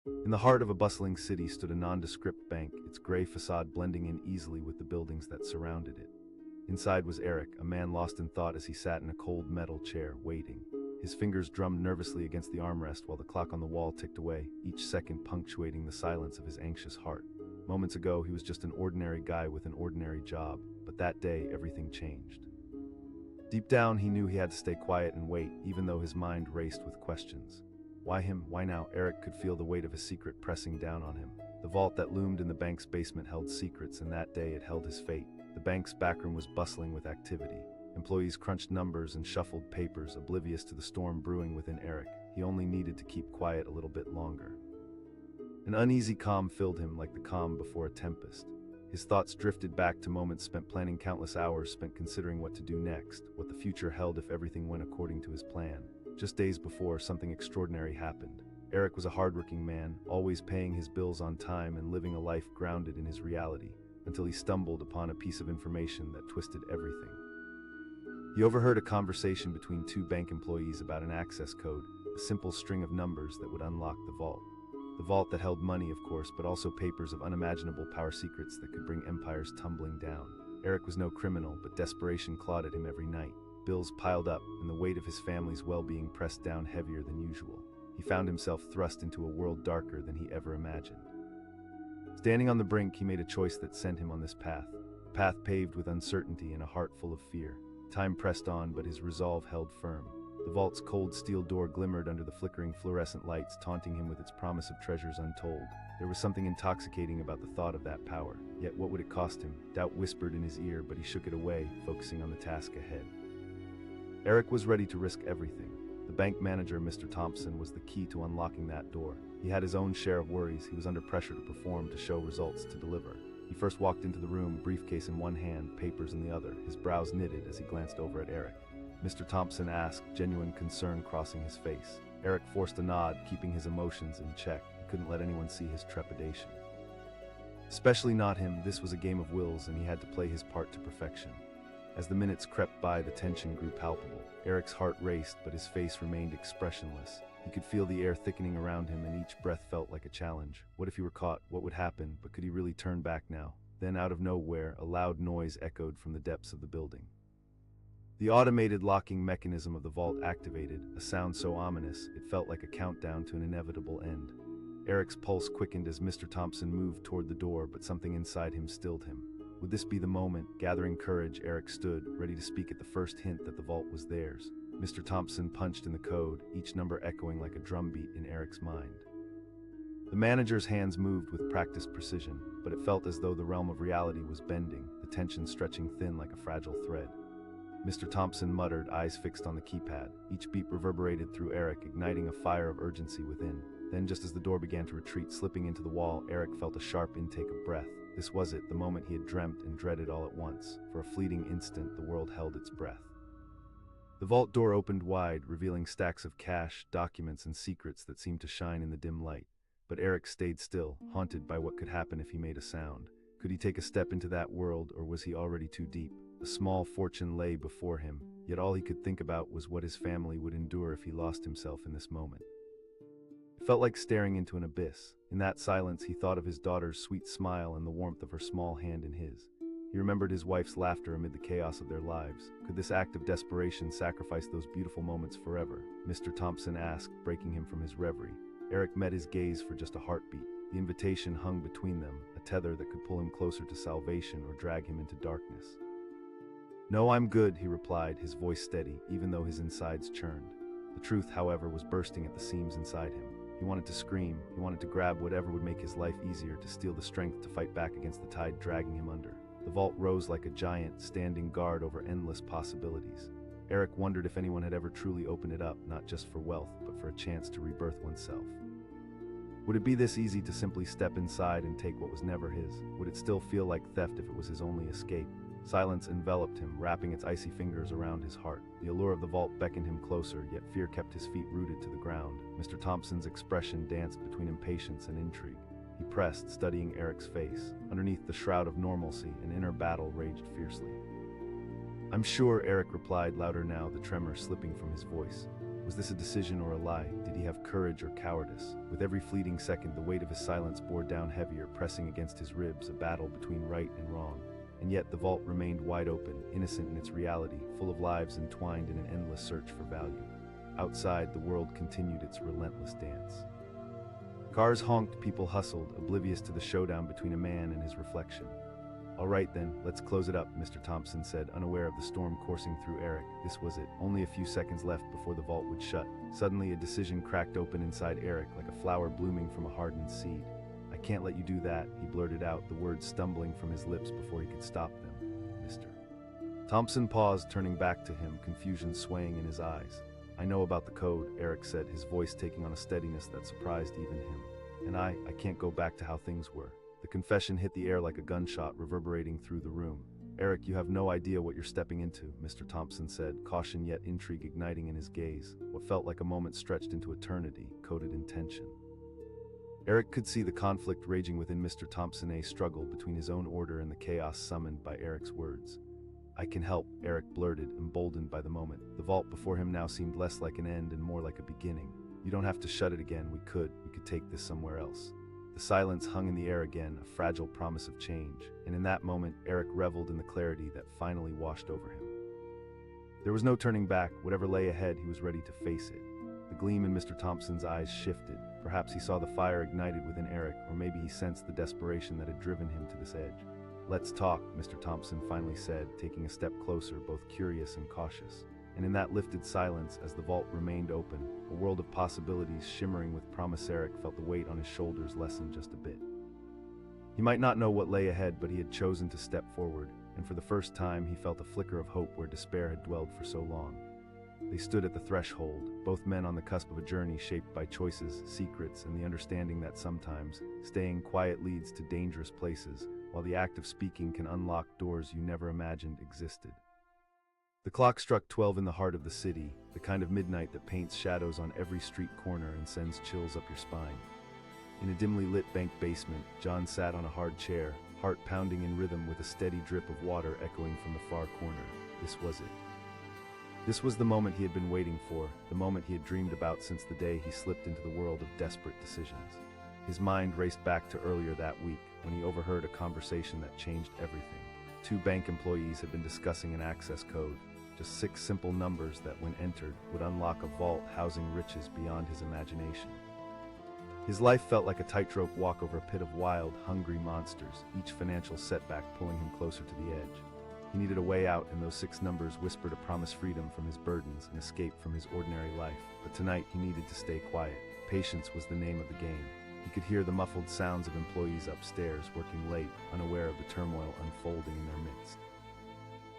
In the heart of a bustling city stood a nondescript bank, its gray facade blending in easily with the buildings that surrounded it. Inside was Eric, a man lost in thought as he sat in a cold metal chair, waiting. His fingers drummed nervously against the armrest while the clock on the wall ticked away, each second punctuating the silence of his anxious heart. Moments ago, he was just an ordinary guy with an ordinary job, but that day, everything changed. Deep down, he knew he had to stay quiet and wait, even though his mind raced with questions. Why him? Why now? Eric could feel the weight of his secret pressing down on him. The vault that loomed in the bank's basement held secrets, and that day it held his fate. The bank's backroom was bustling with activity. Employees crunched numbers and shuffled papers, oblivious to the storm brewing within Eric. He only needed to keep quiet a little bit longer. An uneasy calm filled him, like the calm before a tempest. His thoughts drifted back to moments spent planning, countless hours spent considering what to do next, what the future held if everything went according to his plan. Just days before, something extraordinary happened. Eric was a hardworking man, always paying his bills on time and living a life grounded in his reality, until he stumbled upon a piece of information that twisted everything. He overheard a conversation between two bank employees about an access code, a simple string of numbers that would unlock the vault. The vault that held money, of course, but also papers of unimaginable power, secrets that could bring empires tumbling down. Eric was no criminal, but desperation clawed at him every night. Bills piled up, and the weight of his family's well-being pressed down heavier than usual. He found himself thrust into a world darker than he ever imagined. Standing on the brink, he made a choice that sent him on this path, a path paved with uncertainty and a heart full of fear. Time pressed on, but his resolve held firm. The vault's cold steel door glimmered under the flickering fluorescent lights, taunting him with its promise of treasures untold. There was something intoxicating about the thought of that power. Yet what would it cost him? Doubt whispered in his ear, but he shook it away, focusing on the task ahead. Eric was ready to risk everything. The bank manager, Mr. Thompson, was the key to unlocking that door. He had his own share of worries. He was under pressure to perform, to show results, to deliver. He first walked into the room, briefcase in one hand, papers in the other, his brows knitted as he glanced over at Eric. Mr. Thompson asked, genuine concern crossing his face. Eric forced a nod, keeping his emotions in check. He couldn't let anyone see his trepidation. Especially not him. This was a game of wills, and he had to play his part to perfection. As the minutes crept by, the tension grew palpable. Eric's heart raced, but his face remained expressionless. He could feel the air thickening around him, and each breath felt like a challenge. What if he were caught? What would happen? But could he really turn back now? Then, out of nowhere, a loud noise echoed from the depths of the building. The automated locking mechanism of the vault activated, a sound so ominous, it felt like a countdown to an inevitable end. Eric's pulse quickened as Mr. Thompson moved toward the door, but something inside him stilled him. Would this be the moment? Gathering courage, Eric stood, ready to speak at the first hint that the vault was theirs. Mr. Thompson punched in the code, each number echoing like a drumbeat in Eric's mind. The manager's hands moved with practiced precision, but it felt as though the realm of reality was bending, the tension stretching thin like a fragile thread. Mr. Thompson muttered, eyes fixed on the keypad. Each beat reverberated through Eric, igniting a fire of urgency within. Then, just as the door began to retreat, slipping into the wall, Eric felt a sharp intake of breath. This was it, the moment he had dreamt and dreaded all at once. For a fleeting instant, the world held its breath. The vault door opened wide, revealing stacks of cash, documents, and secrets that seemed to shine in the dim light. But Eric stayed still, haunted by what could happen if he made a sound. Could he take a step into that world, or was he already too deep? A small fortune lay before him, yet all he could think about was what his family would endure if he lost himself in this moment. It felt like staring into an abyss. In that silence, he thought of his daughter's sweet smile and the warmth of her small hand in his. He remembered his wife's laughter amid the chaos of their lives. Could this act of desperation sacrifice those beautiful moments forever? Mr. Thompson asked, breaking him from his reverie. Eric met his gaze for just a heartbeat. The invitation hung between them, a tether that could pull him closer to salvation or drag him into darkness. "No, I'm good," he replied, his voice steady, even though his insides churned. The truth, however, was bursting at the seams inside him. He wanted to scream. He wanted to grab whatever would make his life easier, to steal the strength to fight back against the tide dragging him under. The vault rose like a giant, standing guard over endless possibilities. Eric wondered if anyone had ever truly opened it up, not just for wealth, but for a chance to rebirth oneself. Would it be this easy to simply step inside and take what was never his? Would it still feel like theft if it was his only escape? Silence enveloped him, wrapping its icy fingers around his heart. The allure of the vault beckoned him closer, yet fear kept his feet rooted to the ground. Mr. Thompson's expression danced between impatience and intrigue. He pressed, studying Eric's face. Underneath the shroud of normalcy, an inner battle raged fiercely. "I'm sure," Eric replied, louder now, the tremor slipping from his voice. Was this a decision or a lie? Did Did he have courage or cowardice? With every fleeting second, the weight of his silence bore down heavier, pressing against his ribs, a battle between right and wrong. And yet the vault remained wide open, innocent in its reality, full of lives entwined in an endless search for value. Outside, the world continued its relentless dance. Cars honked, people hustled, oblivious to the showdown between a man and his reflection. "All right then, let's close it up," Mr. Thompson said, unaware of the storm coursing through Eric. This was it. Only a few seconds left before the vault would shut. Suddenly, a decision cracked open inside Eric, like a flower blooming from a hardened seed. "I can't let you do that," he blurted out, the words stumbling from his lips before he could stop them. "Mr. Thompson paused, turning back to him, confusion swaying in his eyes. "I know about the code," Eric said, his voice taking on a steadiness that surprised even him. "And I can't go back to how things were." The confession hit the air like a gunshot, reverberating through the room. "Eric, you have no idea what you're stepping into," Mr. Thompson said, caution yet intrigue igniting in his gaze. What felt like a moment stretched into eternity, coated in tension. Eric could see the conflict raging within Mr. Thompson, a struggle between his own order and the chaos summoned by Eric's words. "I can help," Eric blurted, emboldened by the moment. The vault before him now seemed less like an end and more like a beginning. "You don't have to shut it again. We could take this somewhere else." The silence hung in the air again, a fragile promise of change, and in that moment, Eric reveled in the clarity that finally washed over him. There was no turning back. Whatever lay ahead, he was ready to face it. The gleam in Mr. Thompson's eyes shifted. Perhaps he saw the fire ignited within Eric, or maybe he sensed the desperation that had driven him to this edge. "Let's talk," Mr. Thompson finally said, taking a step closer, both curious and cautious. And in that lifted silence, as the vault remained open, a world of possibilities shimmering with promise, Eric felt the weight on his shoulders lessen just a bit. He might not know what lay ahead, but he had chosen to step forward, and for the first time he felt a flicker of hope where despair had dwelled for so long. They stood at the threshold, both men on the cusp of a journey shaped by choices, secrets, and the understanding that sometimes staying quiet leads to dangerous places, while the act of speaking can unlock doors you never imagined existed. The clock struck 12 in the heart of the city, the kind of midnight that paints shadows on every street corner and sends chills up your spine. In a dimly lit bank basement, John sat on a hard chair, heart pounding in rhythm with a steady drip of water echoing from the far corner. This was it. This was the moment he had been waiting for, the moment he had dreamed about since the day he slipped into the world of desperate decisions. His mind raced back to earlier that week, when he overheard a conversation that changed everything. Two bank employees had been discussing an access code, just 6 simple numbers that, when entered, would unlock a vault housing riches beyond his imagination. His life felt like a tightrope walk over a pit of wild, hungry monsters, each financial setback pulling him closer to the edge. He needed a way out, and those 6 numbers whispered a promised freedom from his burdens, an escape from his ordinary life. But tonight he needed to stay quiet. Patience was the name of the game. He could hear the muffled sounds of employees upstairs, working late, unaware of the turmoil unfolding in their midst.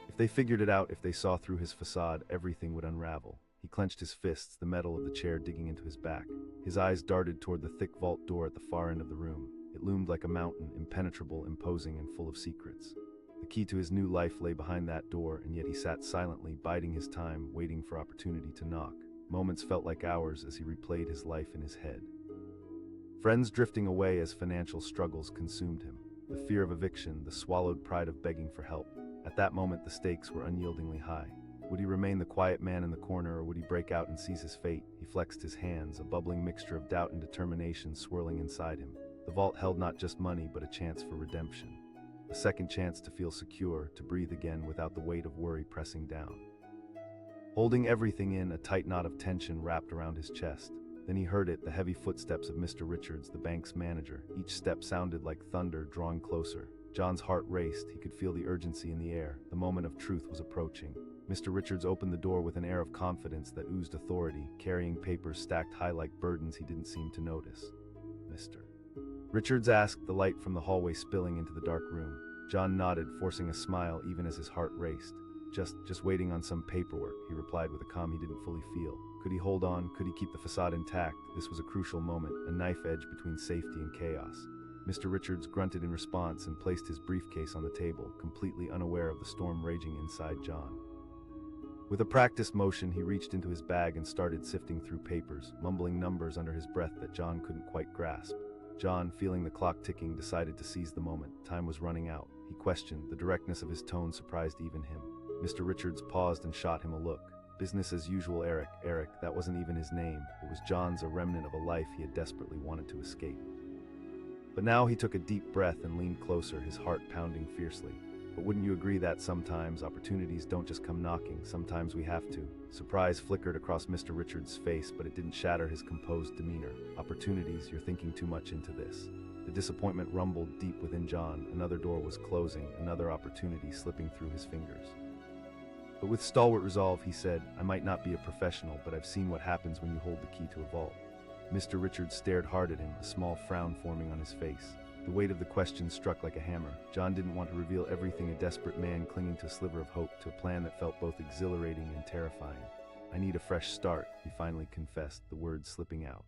If they figured it out, if they saw through his facade, everything would unravel. He clenched his fists, the metal of the chair digging into his back. His eyes darted toward the thick vault door at the far end of the room. It loomed like a mountain, impenetrable, imposing, and full of secrets. The key to his new life lay behind that door, and yet he sat silently, biding his time, waiting for opportunity to knock. Moments felt like hours as he replayed his life in his head. Friends drifting away as financial struggles consumed him. The fear of eviction, the swallowed pride of begging for help. At that moment, the stakes were unyieldingly high. Would he remain the quiet man in the corner, or would he break out and seize his fate? He flexed his hands, a bubbling mixture of doubt and determination swirling inside him. The vault held not just money, but a chance for redemption. A second chance to feel secure, to breathe again without the weight of worry pressing down. Holding everything in, a tight knot of tension wrapped around his chest. Then he heard it, the heavy footsteps of Mr. Richards, the bank's manager. Each step sounded like thunder, drawing closer. John's heart raced. He could feel the urgency in the air. The moment of truth was approaching. Mr. Richards opened the door with an air of confidence that oozed authority, carrying papers stacked high like burdens he didn't seem to notice. "Mr. Richards asked, the light from the hallway spilling into the dark room. John nodded, forcing a smile even as his heart raced. Just waiting on some paperwork," he replied with a calm he didn't fully feel. Could he hold on? Could he keep the facade intact? This was a crucial moment, a knife edge between safety and chaos. Mr. Richards grunted in response and placed his briefcase on the table, completely unaware of the storm raging inside John. With a practiced motion, he reached into his bag and started sifting through papers, mumbling numbers under his breath that John couldn't quite grasp. John, feeling the clock ticking, decided to seize the moment. Time was running out. He questioned. The directness of his tone surprised even him. Mr. Richards paused and shot him a look. Business as usual, Eric. Eric, that wasn't even his name. It was John's, a remnant of a life he had desperately wanted to escape. But now he took a deep breath and leaned closer, his heart pounding fiercely. But wouldn't you agree that sometimes opportunities don't just come knocking, sometimes we have to? Surprise flickered across Mr. Richards' face, but it didn't shatter his composed demeanor. Opportunities, you're thinking too much into this. The disappointment rumbled deep within John. Another door was closing, another opportunity slipping through his fingers. But with stalwart resolve, he said, I might not be a professional, but I've seen what happens when you hold the key to a vault. Mr. Richards stared hard at him, a small frown forming on his face. The weight of the question struck like a hammer. John didn't want to reveal everything, a desperate man clinging to a sliver of hope, to a plan that felt both exhilarating and terrifying. I need a fresh start, he finally confessed, the words slipping out.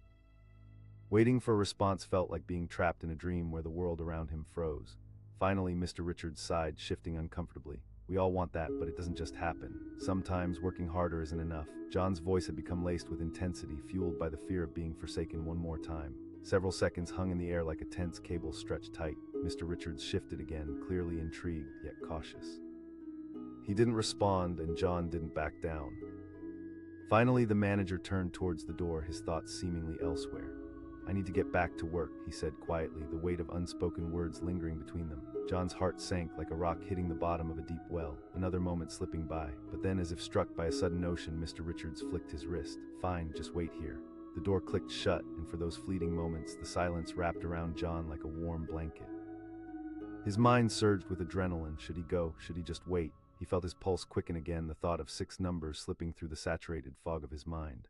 Waiting for a response felt like being trapped in a dream where the world around him froze. Finally, Mr. Richards sighed, shifting uncomfortably. We all want that, but it doesn't just happen. Sometimes working harder isn't enough. John's voice had become laced with intensity, fueled by the fear of being forsaken one more time. Several seconds hung in the air like a tense cable stretched tight. Mr. Richards shifted again, clearly intrigued, yet cautious. He didn't respond, and John didn't back down. Finally, the manager turned towards the door, his thoughts seemingly elsewhere. I need to get back to work, he said quietly, the weight of unspoken words lingering between them. John's heart sank like a rock hitting the bottom of a deep well, another moment slipping by. But then, as if struck by a sudden notion, Mr. Richards flicked his wrist. Fine, just wait here. The door clicked shut, and for those fleeting moments, the silence wrapped around John like a warm blanket. His mind surged with adrenaline. Should he go? Should he just wait? He felt his pulse quicken again, the thought of 6 numbers slipping through the saturated fog of his mind.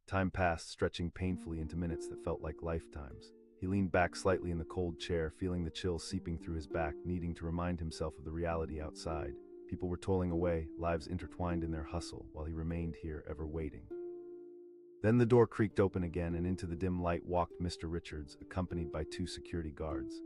Time passed, stretching painfully into minutes that felt like lifetimes. He leaned back slightly in the cold chair, feeling the chill seeping through his back, needing to remind himself of the reality outside. People were toiling away, lives intertwined in their hustle, while he remained here, ever waiting. Then the door creaked open again, and into the dim light walked Mr. Richards, accompanied by 2 security guards.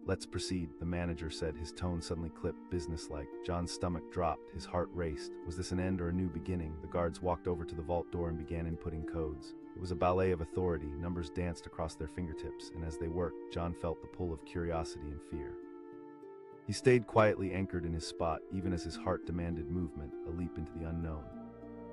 Let's proceed, the manager said, his tone suddenly clipped, businesslike. John's stomach dropped, his heart raced. Was this an end or a new beginning? The guards walked over to the vault door and began inputting codes. It was a ballet of authority, numbers danced across their fingertips, and as they worked, John felt the pull of curiosity and fear. He stayed quietly anchored in his spot, even as his heart demanded movement, a leap into the unknown.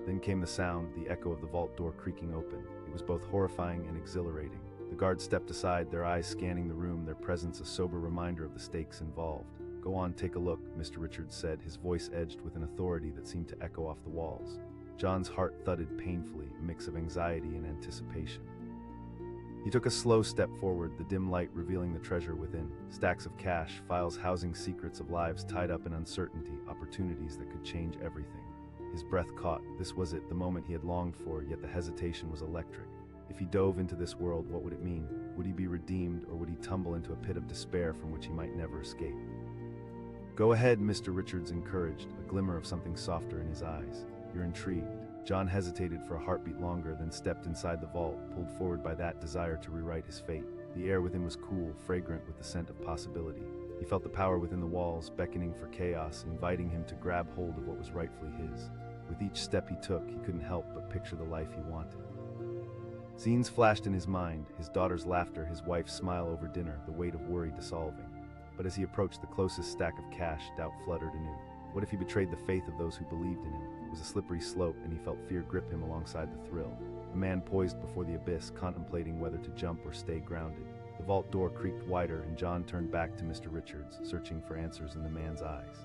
Then came the sound, the echo of the vault door creaking open. It was both horrifying and exhilarating. The guards stepped aside, their eyes scanning the room, their presence a sober reminder of the stakes involved. Go on, take a look, Mr. Richards said, his voice edged with an authority that seemed to echo off the walls. John's heart thudded painfully, a mix of anxiety and anticipation. He took a slow step forward, the dim light revealing the treasure within. Stacks of cash, files housing secrets of lives tied up in uncertainty, opportunities that could change everything. His breath caught. This was it, the moment he had longed for, yet the hesitation was electric. If he dove into this world, what would it mean? Would he be redeemed, or would he tumble into a pit of despair from which he might never escape? Go ahead, Mr. Richards encouraged, a glimmer of something softer in his eyes. You're intrigued. John hesitated for a heartbeat longer, then stepped inside the vault, pulled forward by that desire to rewrite his fate. The air within was cool, fragrant with the scent of possibility. He felt the power within the walls, beckoning for chaos, inviting him to grab hold of what was rightfully his. With each step he took, he couldn't help but picture the life he wanted. Scenes flashed in his mind, his daughter's laughter, his wife's smile over dinner, the weight of worry dissolving. But as he approached the closest stack of cash, doubt fluttered anew. What if he betrayed the faith of those who believed in him? It was a slippery slope, and he felt fear grip him alongside the thrill. A man poised before the abyss, contemplating whether to jump or stay grounded. The vault door creaked wider, and John turned back to Mr. Richards, searching for answers in the man's eyes.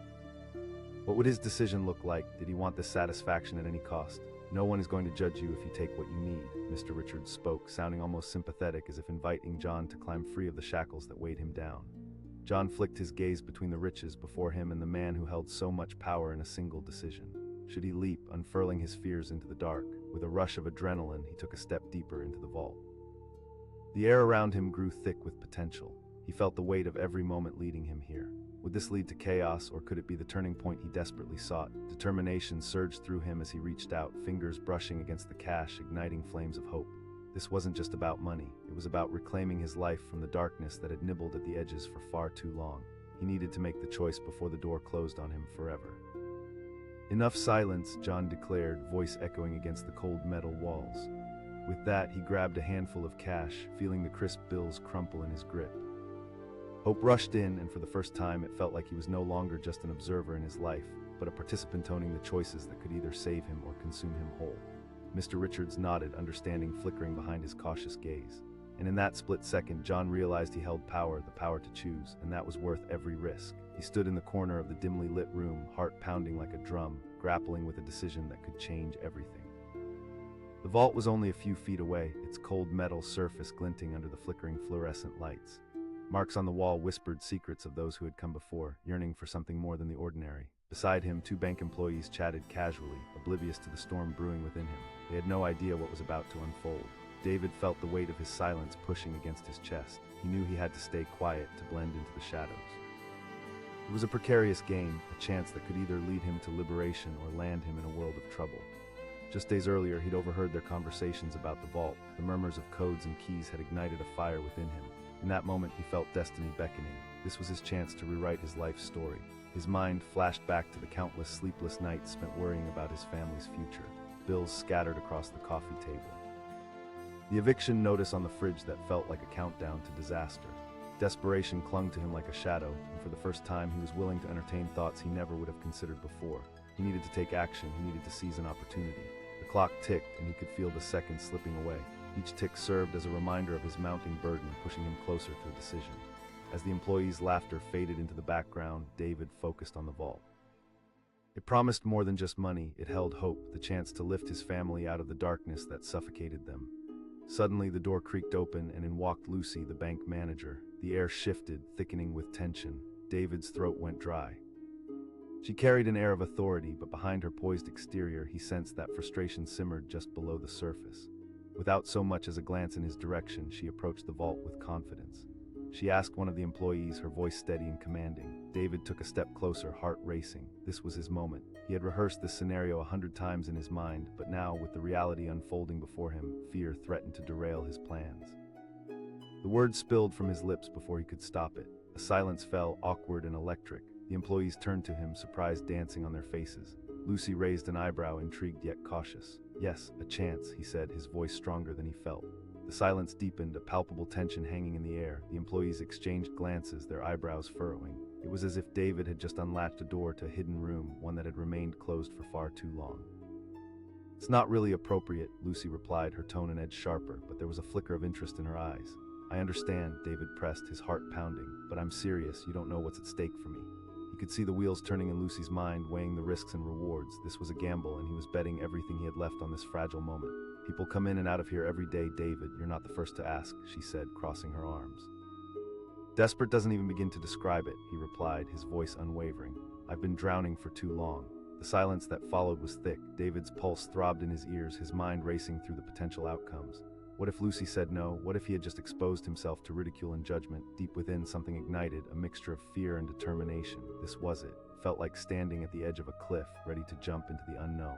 What would his decision look like? Did he want this satisfaction at any cost? No one is going to judge you if you take what you need, Mr. Richards spoke, sounding almost sympathetic, as if inviting John to climb free of the shackles that weighed him down. John flicked his gaze between the riches before him and the man who held so much power in a single decision. Should he leap, unfurling his fears into the dark? With a rush of adrenaline, he took a step deeper into the vault. The air around him grew thick with potential. He felt the weight of every moment leading him here. Would this lead to chaos, or could it be the turning point he desperately sought? Determination surged through him as he reached out, fingers brushing against the cash, igniting flames of hope. This wasn't just about money. It was about reclaiming his life from the darkness that had nibbled at the edges for far too long. He needed to make the choice before the door closed on him forever. Enough silence, John declared, voice echoing against the cold metal walls. With that, he grabbed a handful of cash, feeling the crisp bills crumple in his grip. Hope rushed in, and for the first time it felt like he was no longer just an observer in his life, but a participant owning the choices that could either save him or consume him whole. Mr. Richards nodded, understanding flickering behind his cautious gaze. And in that split second, John realized he held power, the power to choose, and that was worth every risk. He stood in the corner of the dimly lit room, heart pounding like a drum, grappling with a decision that could change everything. The vault was only a few feet away, its cold metal surface glinting under the flickering fluorescent lights. Marks on the wall whispered secrets of those who had come before, yearning for something more than the ordinary. Beside him, two bank employees chatted casually, oblivious to the storm brewing within him. They had no idea what was about to unfold. David felt the weight of his silence pushing against his chest. He knew he had to stay quiet to blend into the shadows. It was a precarious game, a chance that could either lead him to liberation or land him in a world of trouble. Just days earlier, he'd overheard their conversations about the vault. The murmurs of codes and keys had ignited a fire within him. In that moment, he felt destiny beckoning. This was his chance to rewrite his life story. His mind flashed back to the countless sleepless nights spent worrying about his family's future, bills scattered across the coffee table, the eviction notice on the fridge that felt like a countdown to disaster. Desperation clung to him like a shadow, and for the first time he was willing to entertain thoughts he never would have considered before. He needed to take action, he needed to seize an opportunity. The clock ticked, and he could feel the seconds slipping away. Each tick served as a reminder of his mounting burden, pushing him closer to a decision. As the employees' laughter faded into the background, David focused on the vault. It promised more than just money. It held hope, the chance to lift his family out of the darkness that suffocated them. Suddenly, the door creaked open, and in walked Lucy, the bank manager. The air shifted, thickening with tension. David's throat went dry. She carried an air of authority, but behind her poised exterior, he sensed that frustration simmered just below the surface. Without so much as a glance in his direction, she approached the vault with confidence. She asked one of the employees, her voice steady and commanding. David took a step closer, heart racing. This was his moment. He had rehearsed this scenario 100 times in his mind, but now, with the reality unfolding before him, fear threatened to derail his plans. The words spilled from his lips before he could stop it. A silence fell, awkward and electric. The employees turned to him, surprise dancing on their faces. Lucy raised an eyebrow, intrigued yet cautious. "Yes, a chance," he said, his voice stronger than he felt. The silence deepened, a palpable tension hanging in the air. The employees exchanged glances, their eyebrows furrowing. It was as if David had just unlatched a door to a hidden room, one that had remained closed for far too long. "It's not really appropriate," Lucy replied, her tone an edge sharper, but there was a flicker of interest in her eyes. "I understand," David pressed, his heart pounding, "but I'm serious. You don't know what's at stake for me." He could see the wheels turning in Lucy's mind, weighing the risks and rewards. This was a gamble, and he was betting everything he had left on this fragile moment. "People come in and out of here every day, David. You're not the first to ask," she said, crossing her arms. "Desperate doesn't even begin to describe it," he replied, his voice unwavering. "I've been drowning for too long." The silence that followed was thick. David's pulse throbbed in his ears, his mind racing through the potential outcomes. What if Lucy said no? What if he had just exposed himself to ridicule and judgment? Deep within, something ignited, a mixture of fear and determination. This was it. Felt like standing at the edge of a cliff, ready to jump into the unknown.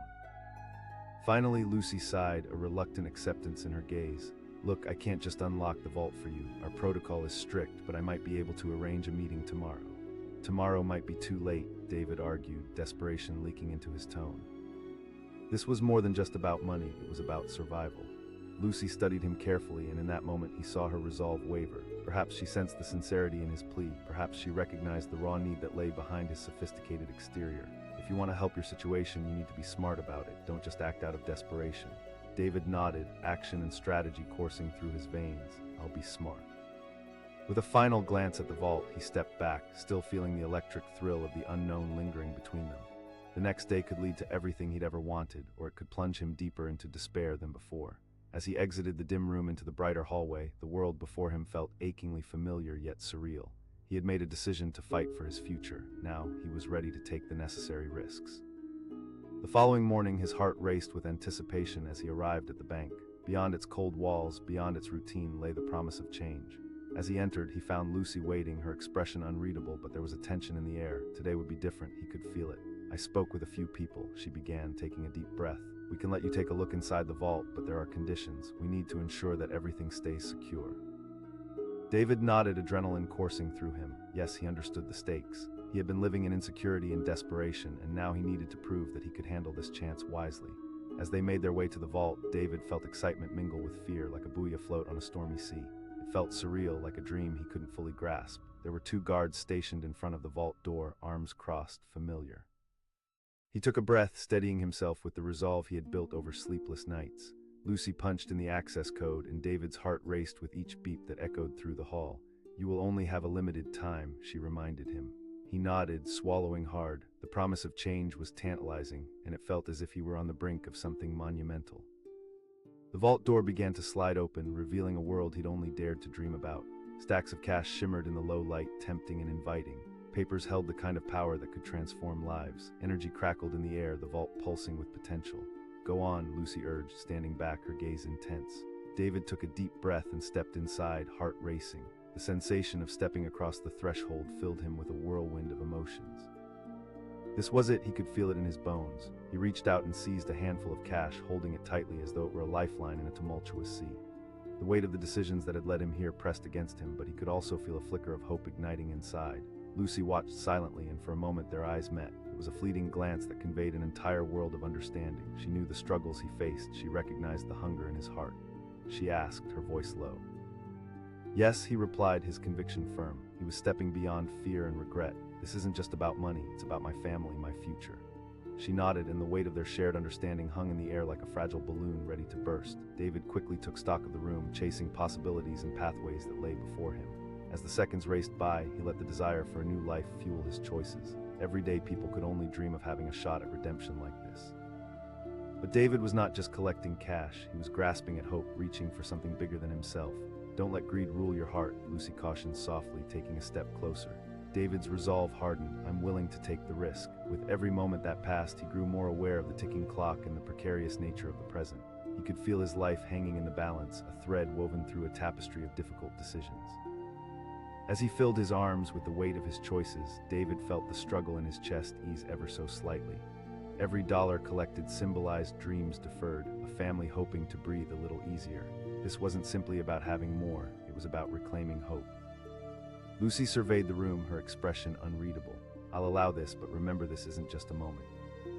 Finally, Lucy sighed, a reluctant acceptance in her gaze. "Look, I can't just unlock the vault for you. Our protocol is strict, but I might be able to arrange a meeting tomorrow." "Tomorrow might be too late," David argued, desperation leaking into his tone. This was more than just about money, it was about survival. Lucy studied him carefully, and in that moment he saw her resolve waver. Perhaps she sensed the sincerity in his plea. Perhaps she recognized the raw need that lay behind his sophisticated exterior. "If you want to help your situation, you need to be smart about it. Don't just act out of desperation." David nodded, action and strategy coursing through his veins. "I'll be smart." With a final glance at the vault, he stepped back, still feeling the electric thrill of the unknown lingering between them. The next day could lead to everything he'd ever wanted, or it could plunge him deeper into despair than before. As he exited the dim room into the brighter hallway, the world before him felt achingly familiar yet surreal. He had made a decision to fight for his future. Now, he was ready to take the necessary risks. The following morning, his heart raced with anticipation as he arrived at the bank. Beyond its cold walls, beyond its routine, lay the promise of change. As he entered, he found Lucy waiting, her expression unreadable, but there was a tension in the air. Today would be different, he could feel it. "I spoke with a few people," she began, taking a deep breath. "We can let you take a look inside the vault, but there are conditions. We need to ensure that everything stays secure." David nodded, adrenaline coursing through him. Yes, he understood the stakes. He had been living in insecurity and desperation, and now he needed to prove that he could handle this chance wisely. As they made their way to the vault, David felt excitement mingle with fear, like a buoy afloat on a stormy sea. It felt surreal, like a dream he couldn't fully grasp. There were 2 guards stationed in front of the vault door, arms crossed, familiar. He took a breath, steadying himself with the resolve he had built over sleepless nights. Lucy punched in the access code, and David's heart raced with each beep that echoed through the hall. "You will only have a limited time," she reminded him. He nodded, swallowing hard. The promise of change was tantalizing, and it felt as if he were on the brink of something monumental. The vault door began to slide open, revealing a world he'd only dared to dream about. Stacks of cash shimmered in the low light, tempting and inviting. Papers held the kind of power that could transform lives. Energy crackled in the air, the vault pulsing with potential. "Go on," Lucy urged, standing back, her gaze intense. David took a deep breath and stepped inside, heart racing. The sensation of stepping across the threshold filled him with a whirlwind of emotions. This was it, he could feel it in his bones. He reached out and seized a handful of cash, holding it tightly as though it were a lifeline in a tumultuous sea. The weight of the decisions that had led him here pressed against him, but he could also feel a flicker of hope igniting inside. Lucy watched silently, and for a moment their eyes met. It was a fleeting glance that conveyed an entire world of understanding. She knew the struggles he faced, she recognized the hunger in his heart. She asked, her voice low. "Yes," he replied, his conviction firm. He was stepping beyond fear and regret. "This isn't just about money, it's about my family, my future." She nodded, and the weight of their shared understanding hung in the air like a fragile balloon ready to burst. David quickly took stock of the room, chasing possibilities and pathways that lay before him. As the seconds raced by, he let the desire for a new life fuel his choices. Every day people could only dream of having a shot at redemption like this. But David was not just collecting cash, he was grasping at hope, reaching for something bigger than himself. "Don't let greed rule your heart," Lucy cautioned softly, taking a step closer. David's resolve hardened. "I'm willing to take the risk." With every moment that passed, he grew more aware of the ticking clock and the precarious nature of the present. He could feel his life hanging in the balance, a thread woven through a tapestry of difficult decisions. As he filled his arms with the weight of his choices, David felt the struggle in his chest ease ever so slightly. Every dollar collected symbolized dreams deferred, a family hoping to breathe a little easier. This wasn't simply about having more, it was about reclaiming hope. Lucy surveyed the room, her expression unreadable. "I'll allow this, but remember this isn't just a moment."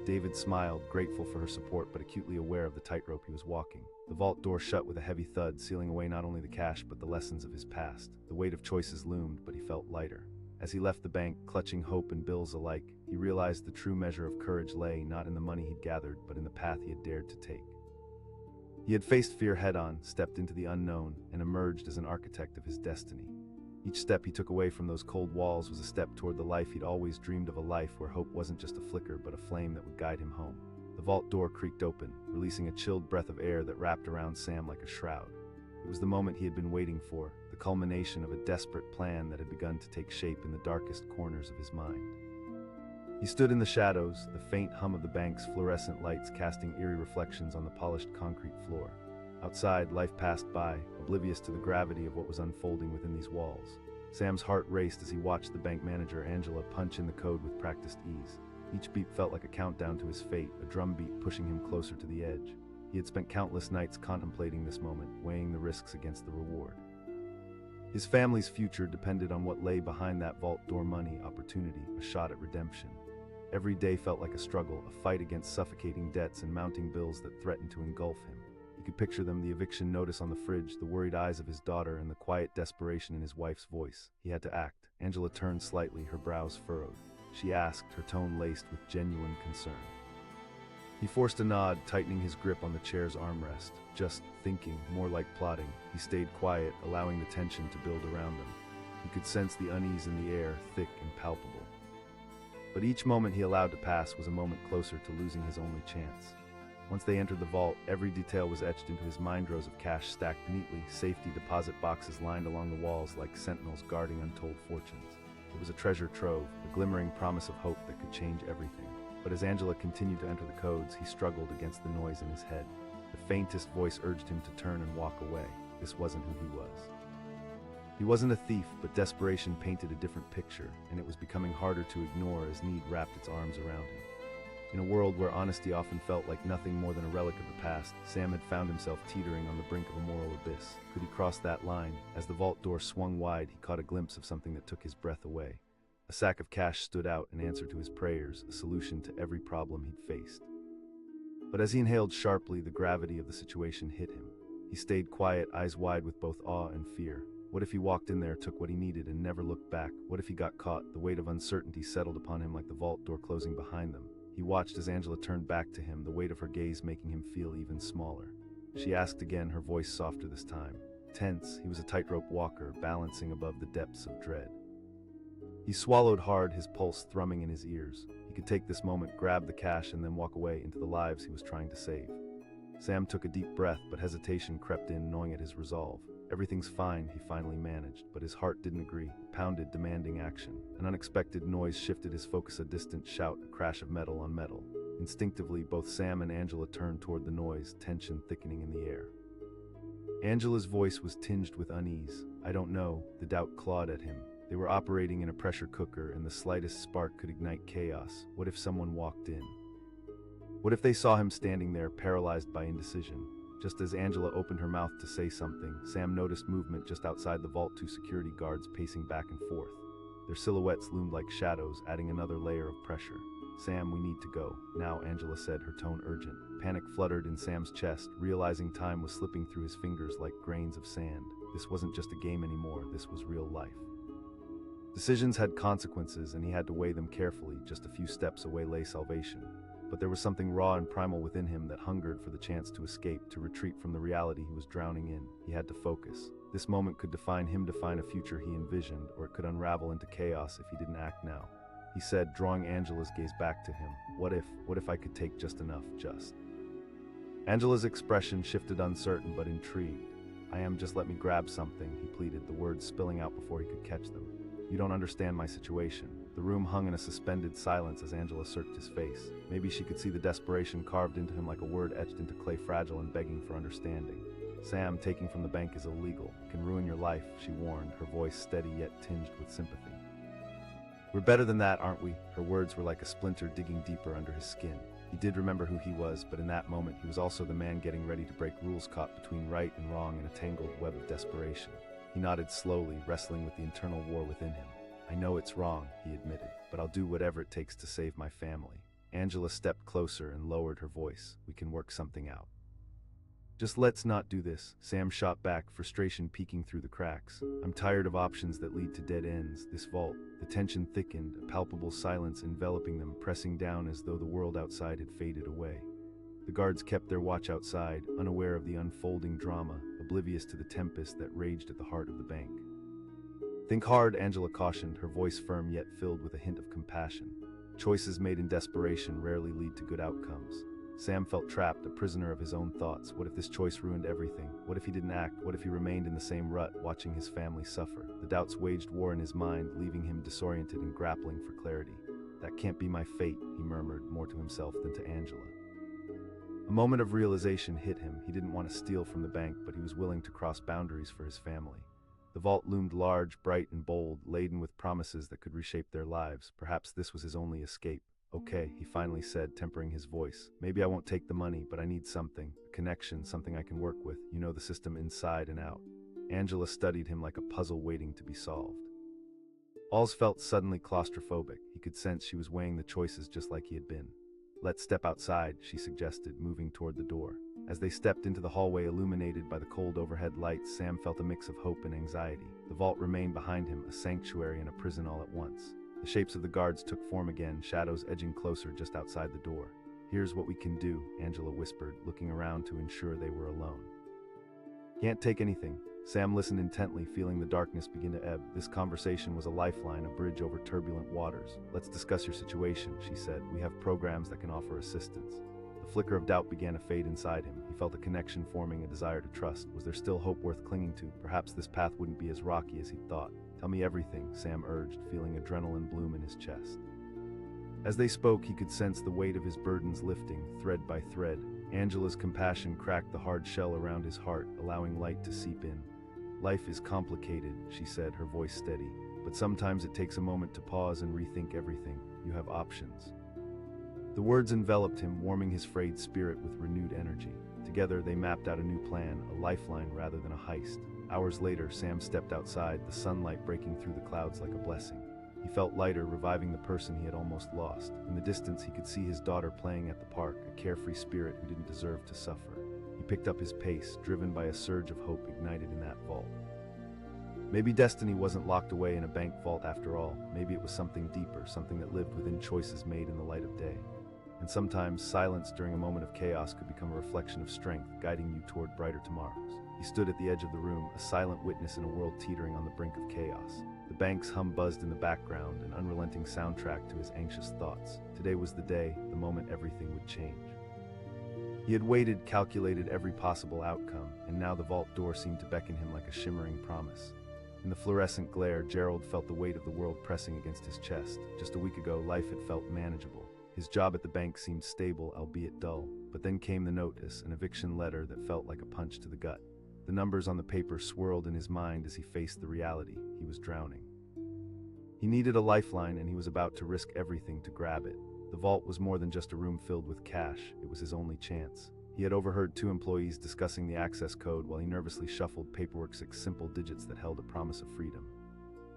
David smiled, grateful for her support but acutely aware of the tightrope he was walking. The vault door shut with a heavy thud, sealing away not only the cash but the lessons of his past. The weight of choices loomed, but he felt lighter. As he left the bank, clutching hope and bills alike, he realized the true measure of courage lay not in the money he'd gathered, but in the path he had dared to take. He had faced fear head-on, stepped into the unknown, and emerged as an architect of his destiny. Each step he took away from those cold walls was a step toward the life he'd always dreamed of, a life where hope wasn't just a flicker but a flame that would guide him home. The vault door creaked open, releasing a chilled breath of air that wrapped around Sam like a shroud. It was the moment he had been waiting for, the culmination of a desperate plan that had begun to take shape in the darkest corners of his mind. He stood in the shadows, the faint hum of the bank's fluorescent lights casting eerie reflections on the polished concrete floor. Outside, life passed by, oblivious to the gravity of what was unfolding within these walls. Sam's heart raced as he watched the bank manager, Angela, punch in the code with practiced ease. Each beat felt like a countdown to his fate, a drumbeat pushing him closer to the edge. He had spent countless nights contemplating this moment, weighing the risks against the reward. His family's future depended on what lay behind that vault door: money, opportunity, a shot at redemption. Every day felt like a struggle, a fight against suffocating debts and mounting bills that threatened to engulf him. He could picture them, the eviction notice on the fridge, the worried eyes of his daughter, and the quiet desperation in his wife's voice. He had to act. Angela turned slightly, her brows furrowed. She asked, her tone laced with genuine concern. He forced a nod, tightening his grip on the chair's armrest. Just thinking, more like plotting. He stayed quiet, allowing the tension to build around them. He could sense the unease in the air, thick and palpable. But each moment he allowed to pass was a moment closer to losing his only chance. Once they entered the vault, every detail was etched into his mind. Rows of cash stacked neatly, safety deposit boxes lined along the walls like sentinels guarding untold fortunes. It was a treasure trove, a glimmering promise of hope that could change everything. But as Angela continued to enter the codes, he struggled against the noise in his head. The faintest voice urged him to turn and walk away. This wasn't who he was. He wasn't a thief, but desperation painted a different picture, and it was becoming harder to ignore as need wrapped its arms around him. In a world where honesty often felt like nothing more than a relic of the past, Sam had found himself teetering on the brink of a moral abyss. Could he cross that line? As the vault door swung wide, he caught a glimpse of something that took his breath away. A sack of cash stood out in answer to his prayers, a solution to every problem he'd faced. But as he inhaled sharply, the gravity of the situation hit him. He stayed quiet, eyes wide with both awe and fear. What if he walked in there, took what he needed, and never looked back? What if he got caught? The weight of uncertainty settled upon him like the vault door closing behind them. He watched as Angela turned back to him, the weight of her gaze making him feel even smaller. She asked again, her voice softer this time. Tense, he was a tightrope walker, balancing above the depths of dread. He swallowed hard, his pulse thrumming in his ears. He could take this moment, grab the cash, and then walk away into the lives he was trying to save. Sam took a deep breath, but hesitation crept in, gnawing at his resolve. Everything's fine, he finally managed, but his heart didn't agree. It pounded, demanding action. An unexpected noise shifted his focus, a distant shout, a crash of metal on metal. Instinctively, both Sam and Angela turned toward the noise, tension thickening in the air. Angela's voice was tinged with unease. I don't know, the doubt clawed at him. They were operating in a pressure cooker, and the slightest spark could ignite chaos. What if someone walked in? What if they saw him standing there, paralyzed by indecision? Just as Angela opened her mouth to say something, Sam noticed movement just outside the vault, two security guards pacing back and forth. Their silhouettes loomed like shadows, adding another layer of pressure. Sam, we need to go. Now, Angela said, her tone urgent. Panic fluttered in Sam's chest, realizing time was slipping through his fingers like grains of sand. This wasn't just a game anymore, this was real life. Decisions had consequences, and he had to weigh them carefully. Just a few steps away lay salvation. But there was something raw and primal within him that hungered for the chance to escape, to retreat from the reality he was drowning in. He had to focus. This moment could define him, define a future he envisioned, or it could unravel into chaos if he didn't act now. He said, drawing Angela's gaze back to him. What if I could take just enough, just? Angela's expression shifted, uncertain but intrigued. Just let me grab something, he pleaded, the words spilling out before he could catch them. You don't understand my situation. The room hung in a suspended silence as Angela searched his face. Maybe she could see the desperation carved into him like a word etched into clay, fragile and begging for understanding. Sam, taking from the bank is illegal. It can ruin your life, she warned, her voice steady yet tinged with sympathy. We're better than that, aren't we? Her words were like a splinter digging deeper under his skin. He did remember who he was, but in that moment he was also the man getting ready to break rules, caught between right and wrong in a tangled web of desperation. He nodded slowly, wrestling with the internal war within him. I know it's wrong, he admitted, but I'll do whatever it takes to save my family. Angela stepped closer and lowered her voice. We can work something out. Just let's not do this, Sam shot back, frustration peeking through the cracks. I'm tired of options that lead to dead ends. This vault. The tension thickened, a palpable silence enveloping them, pressing down as though the world outside had faded away. The guards kept their watch outside, unaware of the unfolding drama, oblivious to the tempest that raged at the heart of the bank. Think hard, Angela cautioned, her voice firm yet filled with a hint of compassion. Choices made in desperation rarely lead to good outcomes. Sam felt trapped, a prisoner of his own thoughts. What if this choice ruined everything? What if he didn't act? What if he remained in the same rut, watching his family suffer? The doubts waged war in his mind, leaving him disoriented and grappling for clarity. That can't be my fate, he murmured, more to himself than to Angela. A moment of realization hit him. He didn't want to steal from the bank, but he was willing to cross boundaries for his family. The vault loomed large, bright and bold, laden with promises that could reshape their lives. Perhaps this was his only escape. Okay, he finally said, tempering his voice. Maybe I won't take the money, but I need something. A connection, something I can work with. You know the system inside and out. Angela studied him like a puzzle waiting to be solved. Alls felt suddenly claustrophobic. He could sense she was weighing the choices just like he had been. Let's step outside, she suggested, moving toward the door. As they stepped into the hallway illuminated by the cold overhead lights, Sam felt a mix of hope and anxiety. The vault remained behind him, a sanctuary and a prison all at once. The shapes of the guards took form again, shadows edging closer just outside the door. Here's what we can do, Angela whispered, looking around to ensure they were alone. Can't take anything. Sam listened intently, feeling the darkness begin to ebb. This conversation was a lifeline, a bridge over turbulent waters. Let's discuss your situation, she said. We have programs that can offer assistance. The flicker of doubt began to fade inside him. He felt a connection forming, a desire to trust. Was there still hope worth clinging to? Perhaps this path wouldn't be as rocky as he'd thought. Tell me everything, Sam urged, feeling adrenaline bloom in his chest. As they spoke, he could sense the weight of his burdens lifting, thread by thread. Angela's compassion cracked the hard shell around his heart, allowing light to seep in. Life is complicated, she said, her voice steady, but sometimes it takes a moment to pause and rethink everything. You have options. The words enveloped him, warming his frayed spirit with renewed energy. Together, they mapped out a new plan, a lifeline rather than a heist. Hours later, Sam stepped outside, the sunlight breaking through the clouds like a blessing. He felt lighter, reviving the person he had almost lost. In the distance, he could see his daughter playing at the park, a carefree spirit who didn't deserve to suffer. He picked up his pace, driven by a surge of hope ignited in that vault. Maybe destiny wasn't locked away in a bank vault after all. Maybe it was something deeper, something that lived within choices made in the light of day. And sometimes silence during a moment of chaos could become a reflection of strength, guiding you toward brighter tomorrows. He stood at the edge of the room, a silent witness in a world teetering on the brink of chaos. The bank's hum buzzed in the background, an unrelenting soundtrack to his anxious thoughts. Today was the day, the moment everything would change. He had waited, calculated every possible outcome, and now the vault door seemed to beckon him like a shimmering promise. In the fluorescent glare, Gerald felt the weight of the world pressing against his chest. Just a week ago, life had felt manageable. His job at the bank seemed stable, albeit dull. But then came the notice, an eviction letter that felt like a punch to the gut. The numbers on the paper swirled in his mind as he faced the reality. He was drowning. He needed a lifeline, and he was about to risk everything to grab it. The vault was more than just a room filled with cash. It was his only chance. He had overheard two employees discussing the access code while he nervously shuffled paperwork's 6 simple digits that held a promise of freedom.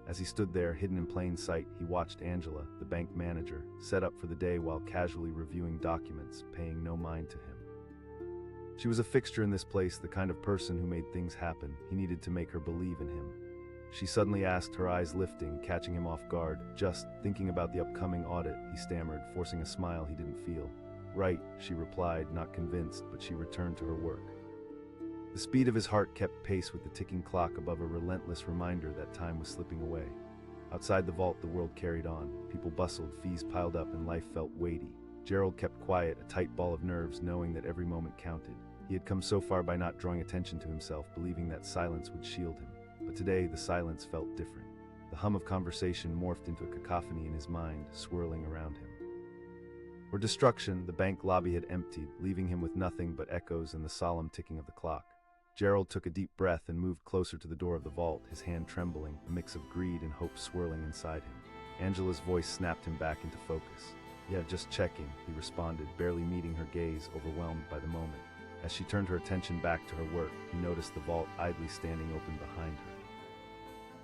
As he stood there, hidden in plain sight, he watched Angela, the bank manager, set up for the day while casually reviewing documents, paying no mind to him. She was a fixture in this place, the kind of person who made things happen. He needed to make her believe in him. She suddenly asked, her eyes lifting, catching him off guard. "Just thinking about the upcoming audit," he stammered, forcing a smile he didn't feel. "Right," she replied, not convinced, but she returned to her work. The speed of his heart kept pace with the ticking clock above, a relentless reminder that time was slipping away. Outside the vault, the world carried on. People bustled, fees piled up, and life felt weighty. Gerald kept quiet, a tight ball of nerves, knowing that every moment counted. He had come so far by not drawing attention to himself, believing that silence would shield him. But today, the silence felt different. The hum of conversation morphed into a cacophony in his mind, swirling around him. For destruction, the bank lobby had emptied, leaving him with nothing but echoes and the solemn ticking of the clock. Gerald took a deep breath and moved closer to the door of the vault, his hand trembling, a mix of greed and hope swirling inside him. Angela's voice snapped him back into focus. "Yeah, just checking," he responded, barely meeting her gaze, overwhelmed by the moment. As she turned her attention back to her work, he noticed the vault idly standing open behind her.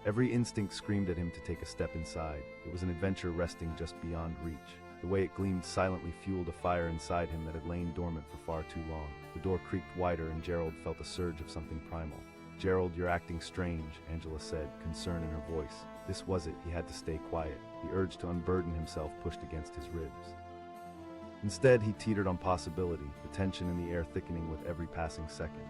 Every instinct screamed at him to take a step inside. It was an adventure resting just beyond reach. The way it gleamed silently fueled a fire inside him that had lain dormant for far too long. The door creaked wider, and Gerald felt a surge of something primal. "Gerald, you're acting strange," Angela said, concern in her voice. This was it, he had to stay quiet. The urge to unburden himself pushed against his ribs. Instead, he teetered on possibility, the tension in the air thickening with every passing second.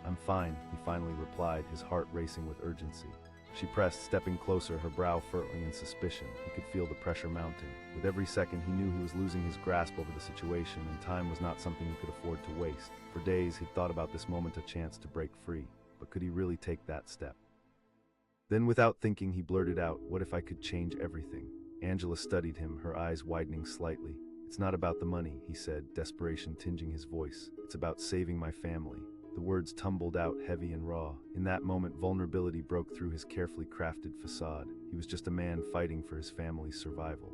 "I'm fine," he finally replied, his heart racing with urgency. She pressed, stepping closer, her brow furrowing in suspicion. He could feel the pressure mounting. With every second, he knew he was losing his grasp over the situation, and time was not something he could afford to waste. For days, he'd thought about this moment, a chance to break free. But could he really take that step? Then, without thinking, he blurted out, "What if I could change everything?" Angela studied him, her eyes widening slightly. "It's not about the money," he said, desperation tinging his voice. "It's about saving my family." The words tumbled out heavy and raw. In that moment, vulnerability broke through his carefully crafted facade. He was just a man fighting for his family's survival.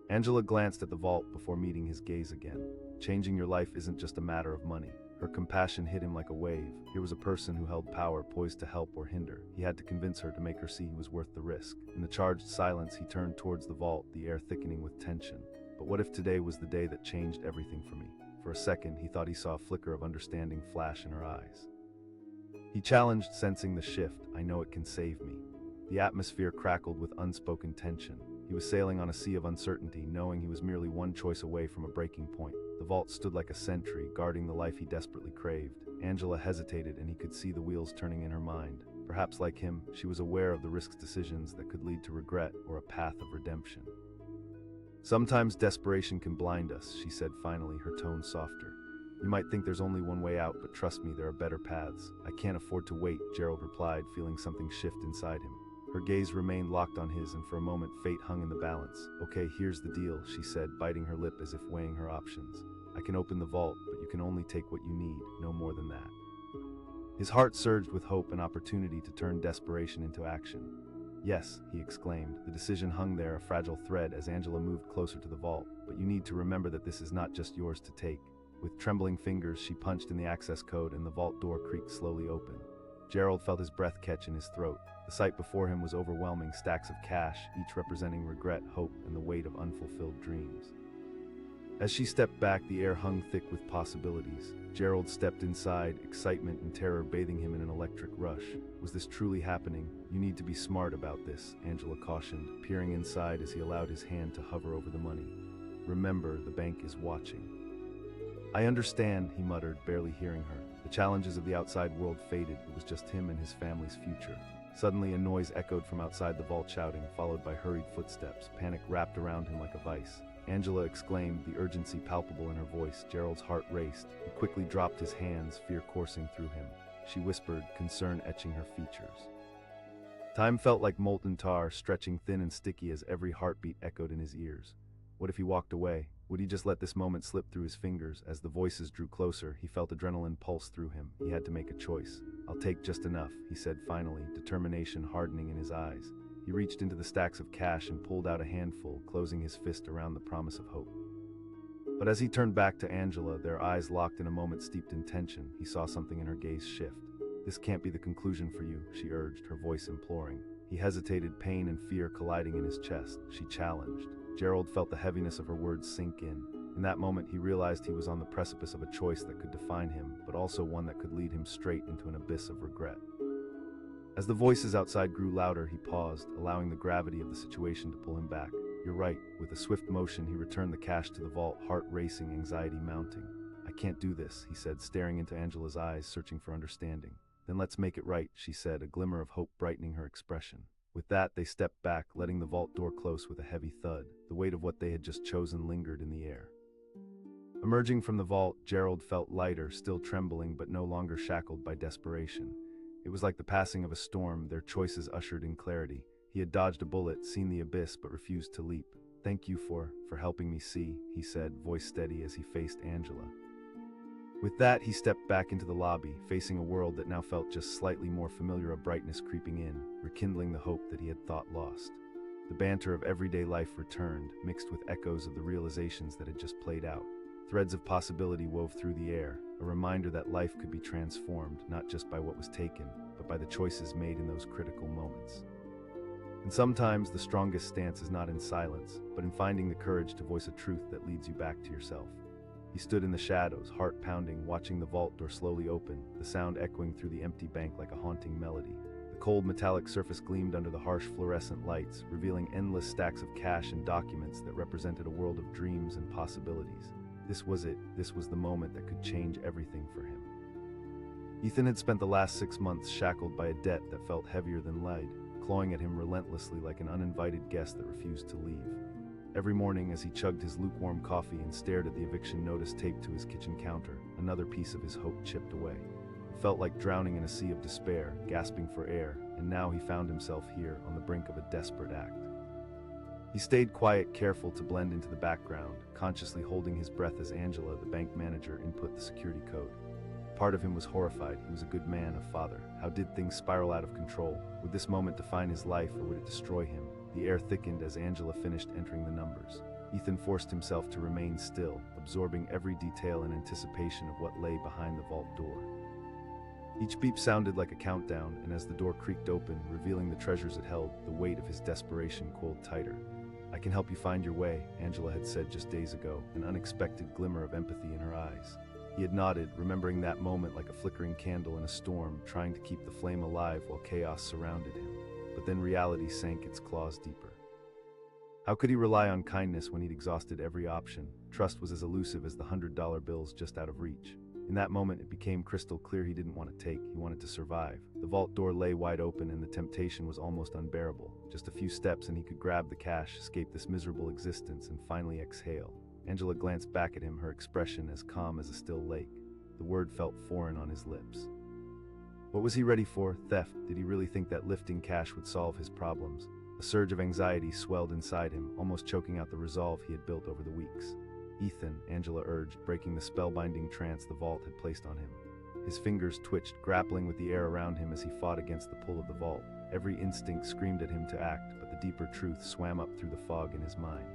Angela glanced at the vault before meeting his gaze again. Changing your life isn't just a matter of money. Her compassion hit him like a wave. Here was a person who held power, poised to help or hinder. He had to convince her, to make her see he was worth the risk. In the charged silence, he turned towards the vault, the air thickening with tension. But what if today was the day that changed everything for me? For a second, he thought he saw a flicker of understanding flash in her eyes. He challenged, sensing the shift. "I know it can save me." The atmosphere crackled with unspoken tension. He was sailing on a sea of uncertainty, knowing he was merely one choice away from a breaking point. The vault stood like a sentry, guarding the life he desperately craved. Angela hesitated, and he could see the wheels turning in her mind. Perhaps like him, she was aware of the risks, decisions that could lead to regret or a path of redemption. "Sometimes desperation can blind us," she said finally, her tone softer. "You might think there's only one way out, but trust me, there are better paths." "I can't afford to wait," Gerald replied, feeling something shift inside him. Her gaze remained locked on his, and for a moment fate hung in the balance. "Okay, here's the deal," she said, biting her lip as if weighing her options. "I can open the vault, but you can only take what you need, no more than that." His heart surged with hope and opportunity to turn desperation into action. "Yes," he exclaimed. The decision hung there, a fragile thread, as Angela moved closer to the vault. "But you need to remember that this is not just yours to take." With trembling fingers, she punched in the access code, and the vault door creaked slowly open. Gerald felt his breath catch in his throat. The sight before him was overwhelming, stacks of cash, each representing regret, hope, and the weight of unfulfilled dreams. As she stepped back, the air hung thick with possibilities. Gerald stepped inside, excitement and terror bathing him in an electric rush. Was this truly happening? "You need to be smart about this," Angela cautioned, peering inside as he allowed his hand to hover over the money. Remember, the bank is watching. I understand, he muttered, barely hearing her. The challenges of the outside world faded. It was just him and his family's future. Suddenly, a noise echoed from outside the vault, shouting, followed by hurried footsteps. Panic wrapped around him like a vice. Angela exclaimed, the urgency palpable in her voice. Gerald's heart raced. He quickly dropped his hands, fear coursing through him. She whispered, concern etching her features. Time felt like molten tar, stretching thin and sticky as every heartbeat echoed in his ears. What if he walked away? Would he just let this moment slip through his fingers? As the voices drew closer, he felt adrenaline pulse through him. He had to make a choice. I'll take just enough, he said finally, determination hardening in his eyes. He reached into the stacks of cash and pulled out a handful, closing his fist around the promise of hope. But as he turned back to Angela, their eyes locked in a moment steeped in tension, he saw something in her gaze shift. This can't be the conclusion for you, she urged, her voice imploring. He hesitated, pain and fear colliding in his chest. She challenged. Gerald felt the heaviness of her words sink in. In that moment, he realized he was on the precipice of a choice that could define him, but also one that could lead him straight into an abyss of regret. As the voices outside grew louder, he paused, allowing the gravity of the situation to pull him back. You're right. With a swift motion, he returned the cash to the vault, heart racing, anxiety mounting. I can't do this, he said, staring into Angela's eyes, searching for understanding. Then let's make it right, she said, a glimmer of hope brightening her expression. With that, they stepped back, letting the vault door close with a heavy thud. The weight of what they had just chosen lingered in the air. Emerging from the vault, Gerald felt lighter, still trembling but no longer shackled by desperation. It was like the passing of a storm, their choices ushered in clarity. He had dodged a bullet, seen the abyss, but refused to leap. Thank you for helping me see, he said, voice steady as he faced Angela. With that, he stepped back into the lobby, facing a world that now felt just slightly more familiar, a brightness creeping in, rekindling the hope that he had thought lost. The banter of everyday life returned, mixed with echoes of the realizations that had just played out. Threads of possibility wove through the air, a reminder that life could be transformed, not just by what was taken, but by the choices made in those critical moments. And sometimes the strongest stance is not in silence, but in finding the courage to voice a truth that leads you back to yourself. He stood in the shadows, heart pounding, watching the vault door slowly open, the sound echoing through the empty bank like a haunting melody. The cold metallic surface gleamed under the harsh fluorescent lights, revealing endless stacks of cash and documents that represented a world of dreams and possibilities. This was it. This was the moment that could change everything for him. Ethan had spent the last 6 months shackled by a debt that felt heavier than lead, clawing at him relentlessly like an uninvited guest that refused to leave. Every morning, as he chugged his lukewarm coffee and stared at the eviction notice taped to his kitchen counter, another piece of his hope chipped away. It felt like drowning in a sea of despair, gasping for air, and now he found himself here on the brink of a desperate act. He stayed quiet, careful to blend into the background, consciously holding his breath as Angela, the bank manager, input the security code. Part of him was horrified. He was a good man, a father. How did things spiral out of control? Would this moment define his life, or would it destroy him? The air thickened as Angela finished entering the numbers. Ethan forced himself to remain still, absorbing every detail in anticipation of what lay behind the vault door. Each beep sounded like a countdown, and as the door creaked open, revealing the treasures it held, the weight of his desperation coiled tighter. I can help you find your way, Angela had said just days ago, an unexpected glimmer of empathy in her eyes. He had nodded, remembering that moment like a flickering candle in a storm, trying to keep the flame alive while chaos surrounded him. But then reality sank its claws deeper. How could he rely on kindness when he'd exhausted every option? Trust was as elusive as the $100 bills just out of reach. In that moment, it became crystal clear he didn't want to take, he wanted to survive. The vault door lay wide open and the temptation was almost unbearable. Just a few steps and he could grab the cash, escape this miserable existence, and finally exhale. Angela glanced back at him, her expression as calm as a still lake. The word felt foreign on his lips. What was he ready for? Theft? Did he really think that lifting cash would solve his problems? A surge of anxiety swelled inside him, almost choking out the resolve he had built over the weeks. Ethan, Angela urged, breaking the spellbinding trance the vault had placed on him. His fingers twitched, grappling with the air around him as he fought against the pull of the vault. Every instinct screamed at him to act, but the deeper truth swam up through the fog in his mind.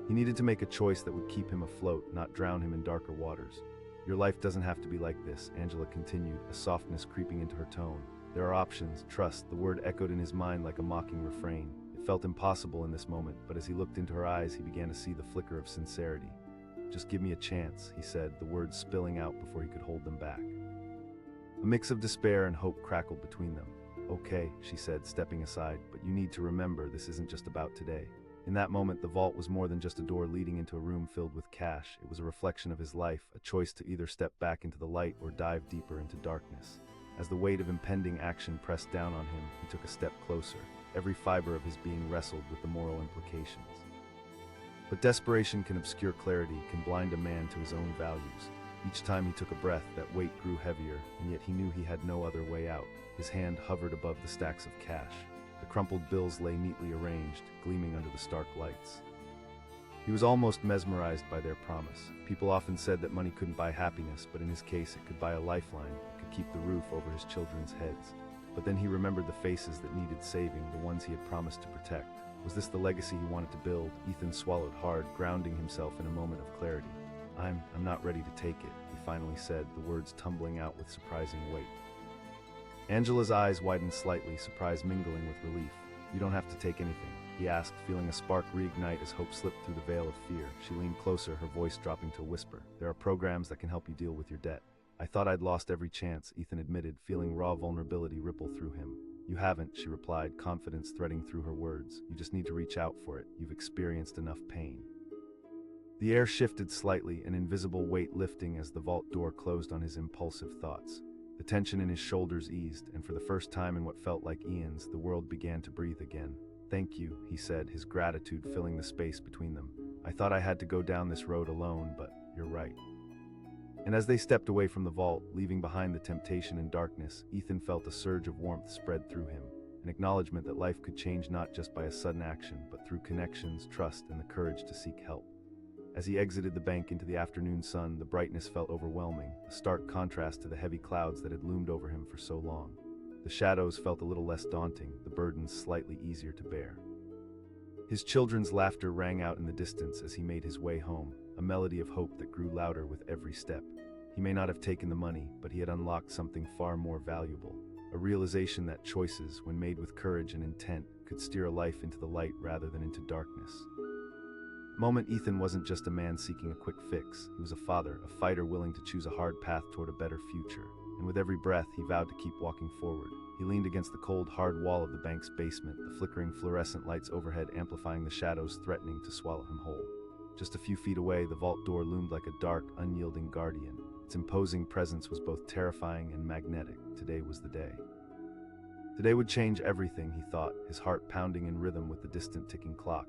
He needed to make a choice that would keep him afloat, not drown him in darker waters. Your life doesn't have to be like this, Angela continued, a softness creeping into her tone. There are options, trust. The word echoed in his mind like a mocking refrain. It felt impossible in this moment, but as he looked into her eyes, he began to see the flicker of sincerity. Just give me a chance, he said, the words spilling out before he could hold them back. A mix of despair and hope crackled between them. Okay, she said, stepping aside, but you need to remember this isn't just about today. In that moment, the vault was more than just a door leading into a room filled with cash. It was a reflection of his life, a choice to either step back into the light or dive deeper into darkness. As the weight of impending action pressed down on him, he took a step closer. Every fiber of his being wrestled with the moral implications. But desperation can obscure clarity, can blind a man to his own values. Each time he took a breath, that weight grew heavier, and yet he knew he had no other way out. His hand hovered above the stacks of cash. The crumpled bills lay neatly arranged, gleaming under the stark lights. He was almost mesmerized by their promise. People often said that money couldn't buy happiness, but in his case it could buy a lifeline, it could keep the roof over his children's heads. But then he remembered the faces that needed saving, the ones he had promised to protect. Was this the legacy he wanted to build? Ethan swallowed hard, grounding himself in a moment of clarity. I'm not ready to take it, he finally said, the words tumbling out with surprising weight. Angela's eyes widened slightly, surprise mingling with relief. You don't have to take anything, he asked, feeling a spark reignite as hope slipped through the veil of fear. She leaned closer, her voice dropping to a whisper. There are programs that can help you deal with your debt. I thought I'd lost every chance, Ethan admitted, feeling raw vulnerability ripple through him. You haven't, she replied, confidence threading through her words. You just need to reach out for it. You've experienced enough pain. The air shifted slightly, an invisible weight lifting as the vault door closed on his impulsive thoughts. The tension in his shoulders eased, and for the first time in what felt like eons, the world began to breathe again. Thank you, he said, his gratitude filling the space between them. I thought I had to go down this road alone, but you're right. And as they stepped away from the vault, leaving behind the temptation and darkness, Ethan felt a surge of warmth spread through him, an acknowledgement that life could change not just by a sudden action, but through connections, trust, and the courage to seek help. As he exited the bank into the afternoon sun, the brightness felt overwhelming, a stark contrast to the heavy clouds that had loomed over him for so long. The shadows felt a little less daunting, the burdens slightly easier to bear. His children's laughter rang out in the distance as he made his way home, a melody of hope that grew louder with every step. He may not have taken the money, but he had unlocked something far more valuable, a realization that choices, when made with courage and intent, could steer a life into the light rather than into darkness. The moment Ethan wasn't just a man seeking a quick fix. He was a father, a fighter willing to choose a hard path toward a better future. And with every breath, he vowed to keep walking forward. He leaned against the cold, hard wall of the bank's basement, the flickering fluorescent lights overhead amplifying the shadows threatening to swallow him whole. Just a few feet away, the vault door loomed like a dark, unyielding guardian. Its imposing presence was both terrifying and magnetic. Today was the day. Today would change everything, he thought, his heart pounding in rhythm with the distant ticking clock.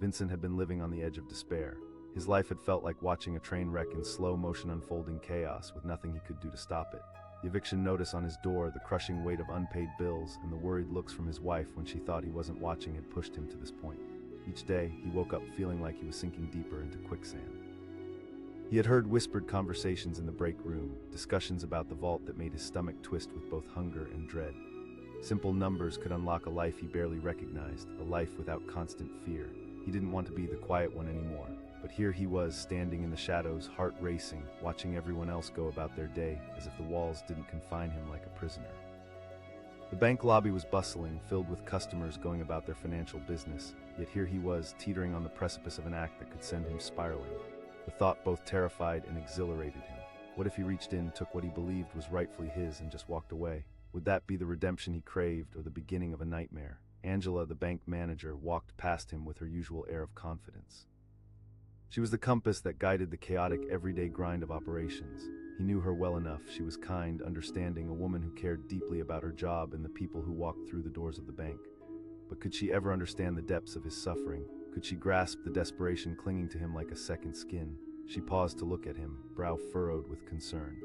Vincent had been living on the edge of despair. His life had felt like watching a train wreck in slow motion unfolding chaos with nothing he could do to stop it. The eviction notice on his door, the crushing weight of unpaid bills, and the worried looks from his wife when she thought he wasn't watching had pushed him to this point. Each day, he woke up feeling like he was sinking deeper into quicksand. He had heard whispered conversations in the break room, discussions about the vault that made his stomach twist with both hunger and dread. Simple numbers could unlock a life he barely recognized, a life without constant fear. He didn't want to be the quiet one anymore, but here he was, standing in the shadows, heart racing, watching everyone else go about their day, as if the walls didn't confine him like a prisoner. The bank lobby was bustling, filled with customers going about their financial business, yet here he was, teetering on the precipice of an act that could send him spiraling. The thought both terrified and exhilarated him. What if he reached in, took what he believed was rightfully his, and just walked away? Would that be the redemption he craved, or the beginning of a nightmare? Angela, the bank manager, walked past him with her usual air of confidence. She was the compass that guided the chaotic, everyday grind of operations. He knew her well enough. She was kind, understanding, a woman who cared deeply about her job and the people who walked through the doors of the bank. But could she ever understand the depths of his suffering? Could she grasp the desperation clinging to him like a second skin? She paused to look at him, brow furrowed with concern.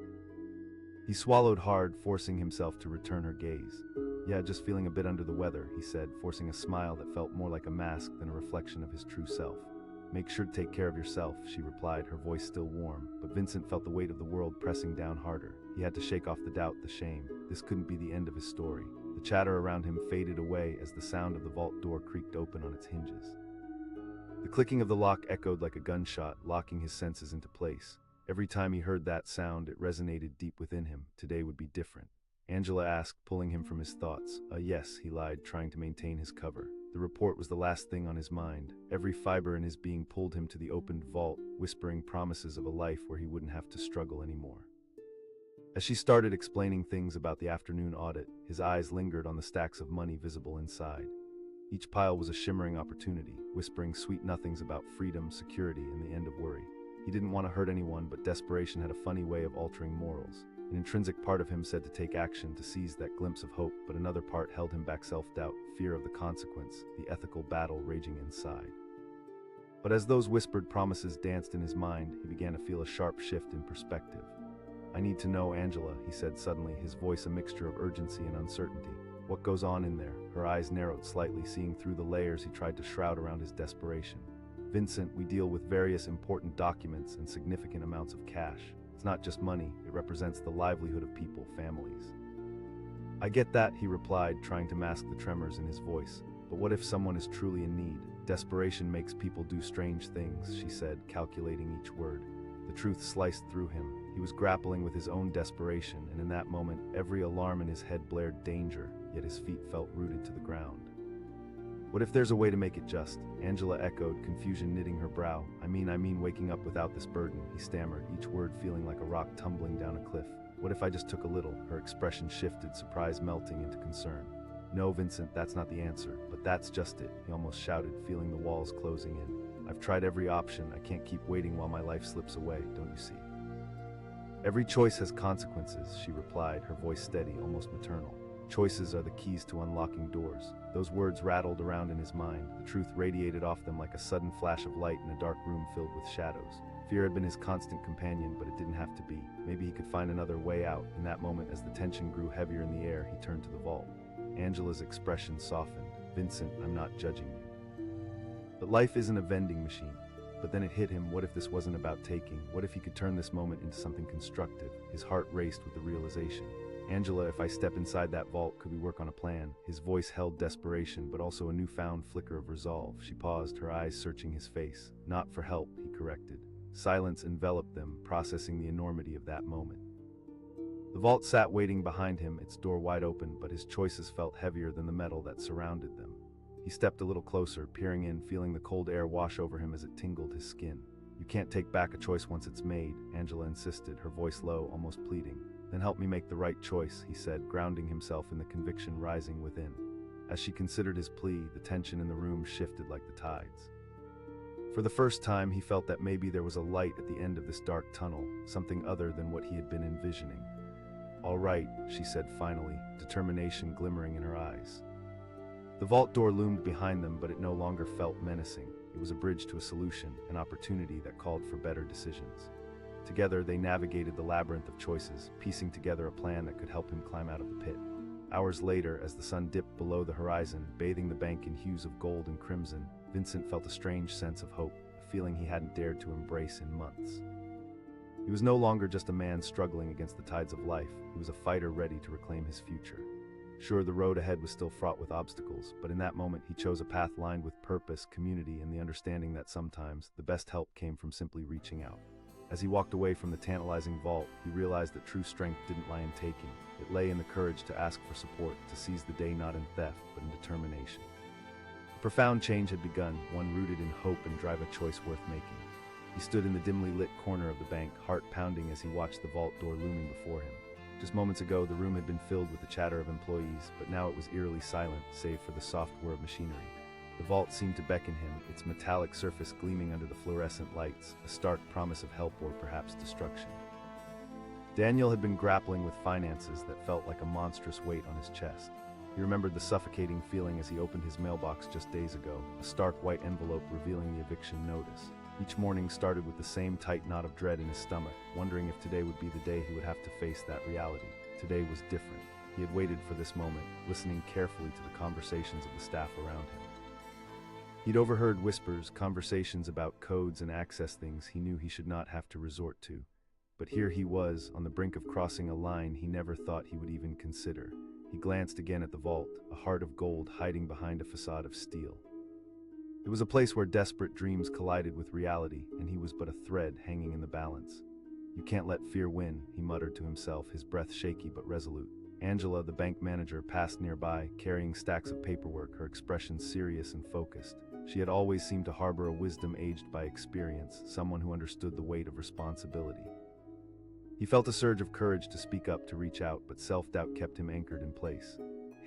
He swallowed hard, forcing himself to return her gaze. Yeah, just feeling a bit under the weather, he said, forcing a smile that felt more like a mask than a reflection of his true self. Make sure to take care of yourself, she replied, her voice still warm, but Vincent felt the weight of the world pressing down harder. He had to shake off the doubt, the shame. This couldn't be the end of his story. The chatter around him faded away as the sound of the vault door creaked open on its hinges. The clicking of the lock echoed like a gunshot, locking his senses into place. Every time he heard that sound, it resonated deep within him. Today would be different. Angela asked, pulling him from his thoughts. Yes, he lied, trying to maintain his cover. The report was the last thing on his mind. Every fiber in his being pulled him to the opened vault, whispering promises of a life where he wouldn't have to struggle anymore. As she started explaining things about the afternoon audit, his eyes lingered on the stacks of money visible inside. Each pile was a shimmering opportunity, whispering sweet nothings about freedom, security, and the end of worry. He didn't want to hurt anyone, but desperation had a funny way of altering morals. An intrinsic part of him said to take action, to seize that glimpse of hope, but another part held him back: self-doubt, fear of the consequence, the ethical battle raging inside. But as those whispered promises danced in his mind, he began to feel a sharp shift in perspective. "I need to know, Angela," he said suddenly, his voice a mixture of urgency and uncertainty. "What goes on in there?" Her eyes narrowed slightly, seeing through the layers he tried to shroud around his desperation. "Vincent, we deal with various important documents and significant amounts of cash. It's not just money, it represents the livelihood of people, families." "I get that," he replied, trying to mask the tremors in his voice. "But what if someone is truly in need? Desperation makes people do strange things," she said, calculating each word. The truth sliced through him. He was grappling with his own desperation, and in that moment, every alarm in his head blared danger, yet his feet felt rooted to the ground. "What if there's a way to make it just?" Angela echoed, confusion knitting her brow. I mean waking up without this burden," he stammered, each word feeling like a rock tumbling down a cliff. "What if I just took a little?" Her expression shifted, surprise melting into concern. "No, Vincent, that's not the answer, but that's just it," he almost shouted, feeling the walls closing in. "I've tried every option. I can't keep waiting while my life slips away, don't you see?" "Every choice has consequences," she replied, her voice steady, almost maternal. "Choices are the keys to unlocking doors." Those words rattled around in his mind. The truth radiated off them like a sudden flash of light in a dark room filled with shadows. Fear had been his constant companion, but it didn't have to be. Maybe he could find another way out. In that moment, as the tension grew heavier in the air, he turned to the vault. Angela's expression softened. "Vincent, I'm not judging you. But life isn't a vending machine." But then it hit him, what if this wasn't about taking? What if he could turn this moment into something constructive? His heart raced with the realization. "Angela, if I step inside that vault, could we work on a plan?" His voice held desperation, but also a newfound flicker of resolve. She paused, her eyes searching his face. "Not for help," he corrected. Silence enveloped them, processing the enormity of that moment. The vault sat waiting behind him, its door wide open, but his choices felt heavier than the metal that surrounded them. He stepped a little closer, peering in, feeling the cold air wash over him as it tingled his skin. "You can't take back a choice once it's made," Angela insisted, her voice low, almost pleading. "Then help me make the right choice," he said, grounding himself in the conviction rising within. As she considered his plea, the tension in the room shifted like the tides. For the first time, he felt that maybe there was a light at the end of this dark tunnel, something other than what he had been envisioning. "All right," she said finally, determination glimmering in her eyes. The vault door loomed behind them, but it no longer felt menacing. It was a bridge to a solution, an opportunity that called for better decisions. Together, they navigated the labyrinth of choices, piecing together a plan that could help him climb out of the pit. Hours later, as the sun dipped below the horizon, bathing the bank in hues of gold and crimson, Vincent felt a strange sense of hope, a feeling he hadn't dared to embrace in months. He was no longer just a man struggling against the tides of life. He was a fighter ready to reclaim his future. Sure, the road ahead was still fraught with obstacles, but in that moment he chose a path lined with purpose, community, and the understanding that sometimes the best help came from simply reaching out. As he walked away from the tantalizing vault, he realized that true strength didn't lie in taking. It lay in the courage to ask for support, to seize the day not in theft, but in determination. A profound change had begun, one rooted in hope and drive, a choice worth making. He stood in the dimly lit corner of the bank, heart pounding as he watched the vault door looming before him. Just moments ago, the room had been filled with the chatter of employees, but now it was eerily silent, save for the soft whir of machinery. The vault seemed to beckon him, its metallic surface gleaming under the fluorescent lights, a stark promise of help or perhaps destruction. Daniel had been grappling with finances that felt like a monstrous weight on his chest. He remembered the suffocating feeling as he opened his mailbox just days ago, a stark white envelope revealing the eviction notice. Each morning started with the same tight knot of dread in his stomach, wondering if today would be the day he would have to face that reality. Today was different. He had waited for this moment, listening carefully to the conversations of the staff around him. He'd overheard whispers, conversations about codes and access things he knew he should not have to resort to. But here he was, on the brink of crossing a line he never thought he would even consider. He glanced again at the vault, a heart of gold hiding behind a facade of steel. It was a place where desperate dreams collided with reality, and he was but a thread hanging in the balance. "You can't let fear win," he muttered to himself, his breath shaky but resolute. Angela, the bank manager, passed nearby, carrying stacks of paperwork, her expression serious and focused. She had always seemed to harbor a wisdom aged by experience, someone who understood the weight of responsibility. He felt a surge of courage to speak up, to reach out, but self-doubt kept him anchored in place.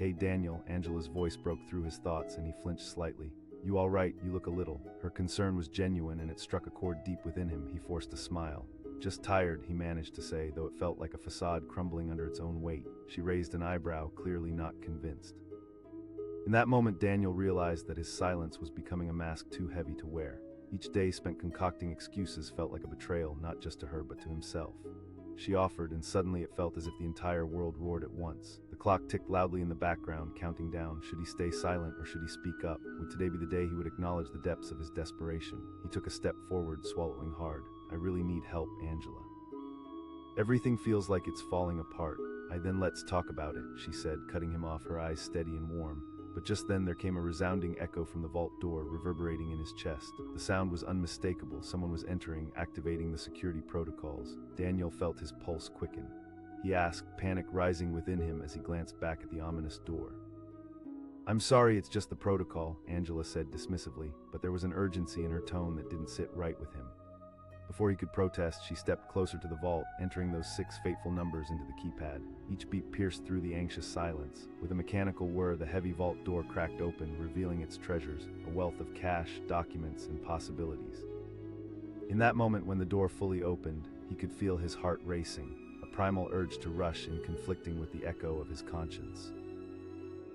"Hey, Daniel," Angela's voice broke through his thoughts and he flinched slightly. "You all right? You look a little." Her concern was genuine and it struck a chord deep within him. He forced a smile. "Just tired," he managed to say, though it felt like a facade crumbling under its own weight. She raised an eyebrow, clearly not convinced. In that moment, Daniel realized that his silence was becoming a mask too heavy to wear. Each day spent concocting excuses felt like a betrayal, not just to her but to himself. She offered, and suddenly it felt as if the entire world roared at once. The clock ticked loudly in the background, counting down. Should he stay silent or should he speak up? Would today be the day he would acknowledge the depths of his desperation? He took a step forward, swallowing hard. "I really need help, Angela. Everything feels like it's falling apart." Then let's talk about it," she said, cutting him off, her eyes steady and warm. But just then there came a resounding echo from the vault door, reverberating in his chest. The sound was unmistakable. Someone was entering, activating the security protocols. Daniel felt his pulse quicken. He asked, panic rising within him as he glanced back at the ominous door. "I'm sorry, it's just the protocol," Angela said dismissively, but there was an urgency in her tone that didn't sit right with him. Before he could protest, she stepped closer to the vault, entering those 6 fateful numbers into the keypad. Each beat pierced through the anxious silence. With a mechanical whir, the heavy vault door cracked open, revealing its treasures, a wealth of cash, documents, and possibilities. In that moment when the door fully opened, he could feel his heart racing, a primal urge to rush in conflicting with the echo of his conscience.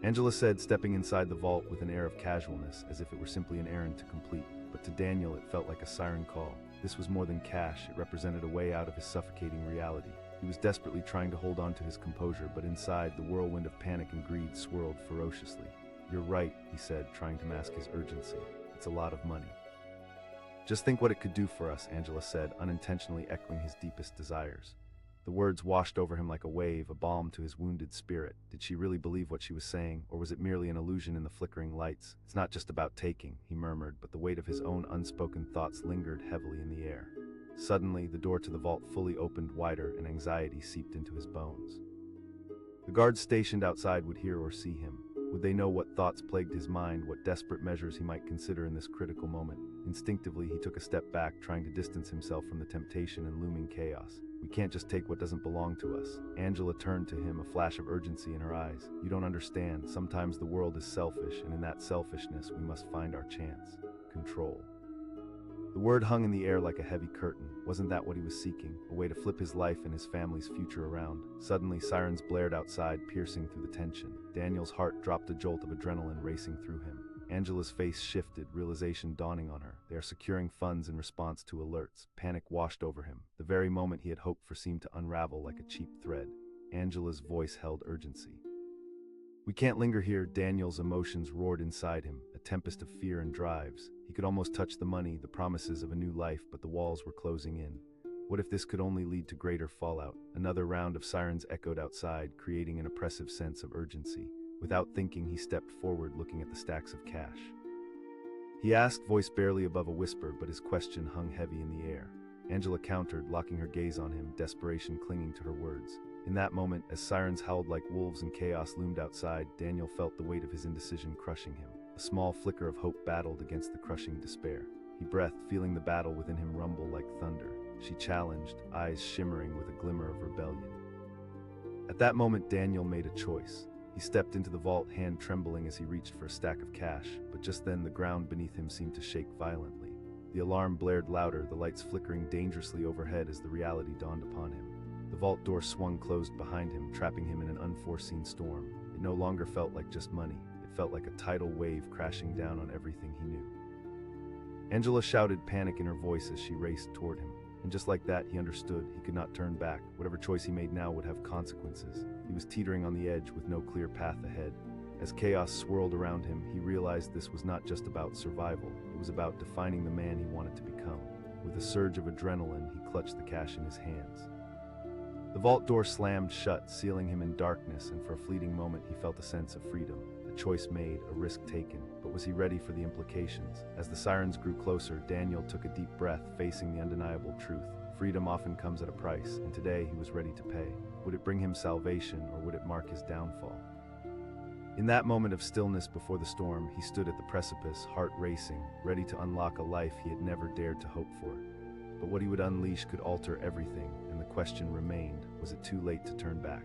Angela said, stepping inside the vault with an air of casualness, as if it were simply an errand to complete. But to Daniel it felt like a siren call. This was more than cash, it represented a way out of his suffocating reality. He was desperately trying to hold on to his composure, but inside, the whirlwind of panic and greed swirled ferociously. "You're right," he said, trying to mask his urgency. "It's a lot of money." "Just think what it could do for us," Angela said, unintentionally echoing his deepest desires. The words washed over him like a wave, a balm to his wounded spirit. Did she really believe what she was saying, or was it merely an illusion in the flickering lights? "It's not just about taking," he murmured, but the weight of his own unspoken thoughts lingered heavily in the air. Suddenly, the door to the vault fully opened wider, and anxiety seeped into his bones. The guards stationed outside would hear or see him. Would they know what thoughts plagued his mind, what desperate measures he might consider in this critical moment? Instinctively, he took a step back, trying to distance himself from the temptation and looming chaos. "We can't just take what doesn't belong to us." Angela turned to him, a flash of urgency in her eyes. "You don't understand. Sometimes the world is selfish, and in that selfishness, we must find our chance. Control." The word hung in the air like a heavy curtain. Wasn't that what he was seeking? A way to flip his life and his family's future around? Suddenly, sirens blared outside, piercing through the tension. Daniel's heart dropped, a jolt of adrenaline racing through him. Angela's face shifted, realization dawning on her. They are securing funds in response to alerts. Panic washed over him. The very moment he had hoped for seemed to unravel like a cheap thread. Angela's voice held urgency. "We can't linger here." Daniel's emotions roared inside him, a tempest of fear and drives. He could almost touch the money, the promises of a new life, but the walls were closing in. What if this could only lead to greater fallout? Another round of sirens echoed outside, creating an oppressive sense of urgency. Without thinking, he stepped forward, looking at the stacks of cash. He asked, voice barely above a whisper, but his question hung heavy in the air. Angela countered, locking her gaze on him, desperation clinging to her words. In that moment, as sirens howled like wolves and chaos loomed outside, Daniel felt the weight of his indecision crushing him. A small flicker of hope battled against the crushing despair. He breathed, feeling the battle within him rumble like thunder. She challenged, eyes shimmering with a glimmer of rebellion. At that moment, Daniel made a choice. He stepped into the vault, hand trembling as he reached for a stack of cash, but just then the ground beneath him seemed to shake violently. The alarm blared louder, the lights flickering dangerously overhead as the reality dawned upon him. The vault door swung closed behind him, trapping him in an unforeseen storm. It no longer felt like just money. It felt like a tidal wave crashing down on everything he knew. Angela shouted, panic in her voice as she raced toward him. And just like that, he understood. He could not turn back. Whatever choice he made now would have consequences. He was teetering on the edge with no clear path ahead. As chaos swirled around him, he realized this was not just about survival. It was about defining the man he wanted to become. With a surge of adrenaline, he clutched the cash in his hands. The vault door slammed shut, sealing him in darkness, and for a fleeting moment he felt a sense of freedom. A choice made, a risk taken, but was he ready for the implications? As the sirens grew closer, Daniel took a deep breath, facing the undeniable truth. Freedom often comes at a price, and today he was ready to pay. Would it bring him salvation, or would it mark his downfall? In that moment of stillness before the storm, he stood at the precipice, heart racing, ready to unlock a life he had never dared to hope for. But what he would unleash could alter everything, and the question remained, was it too late to turn back?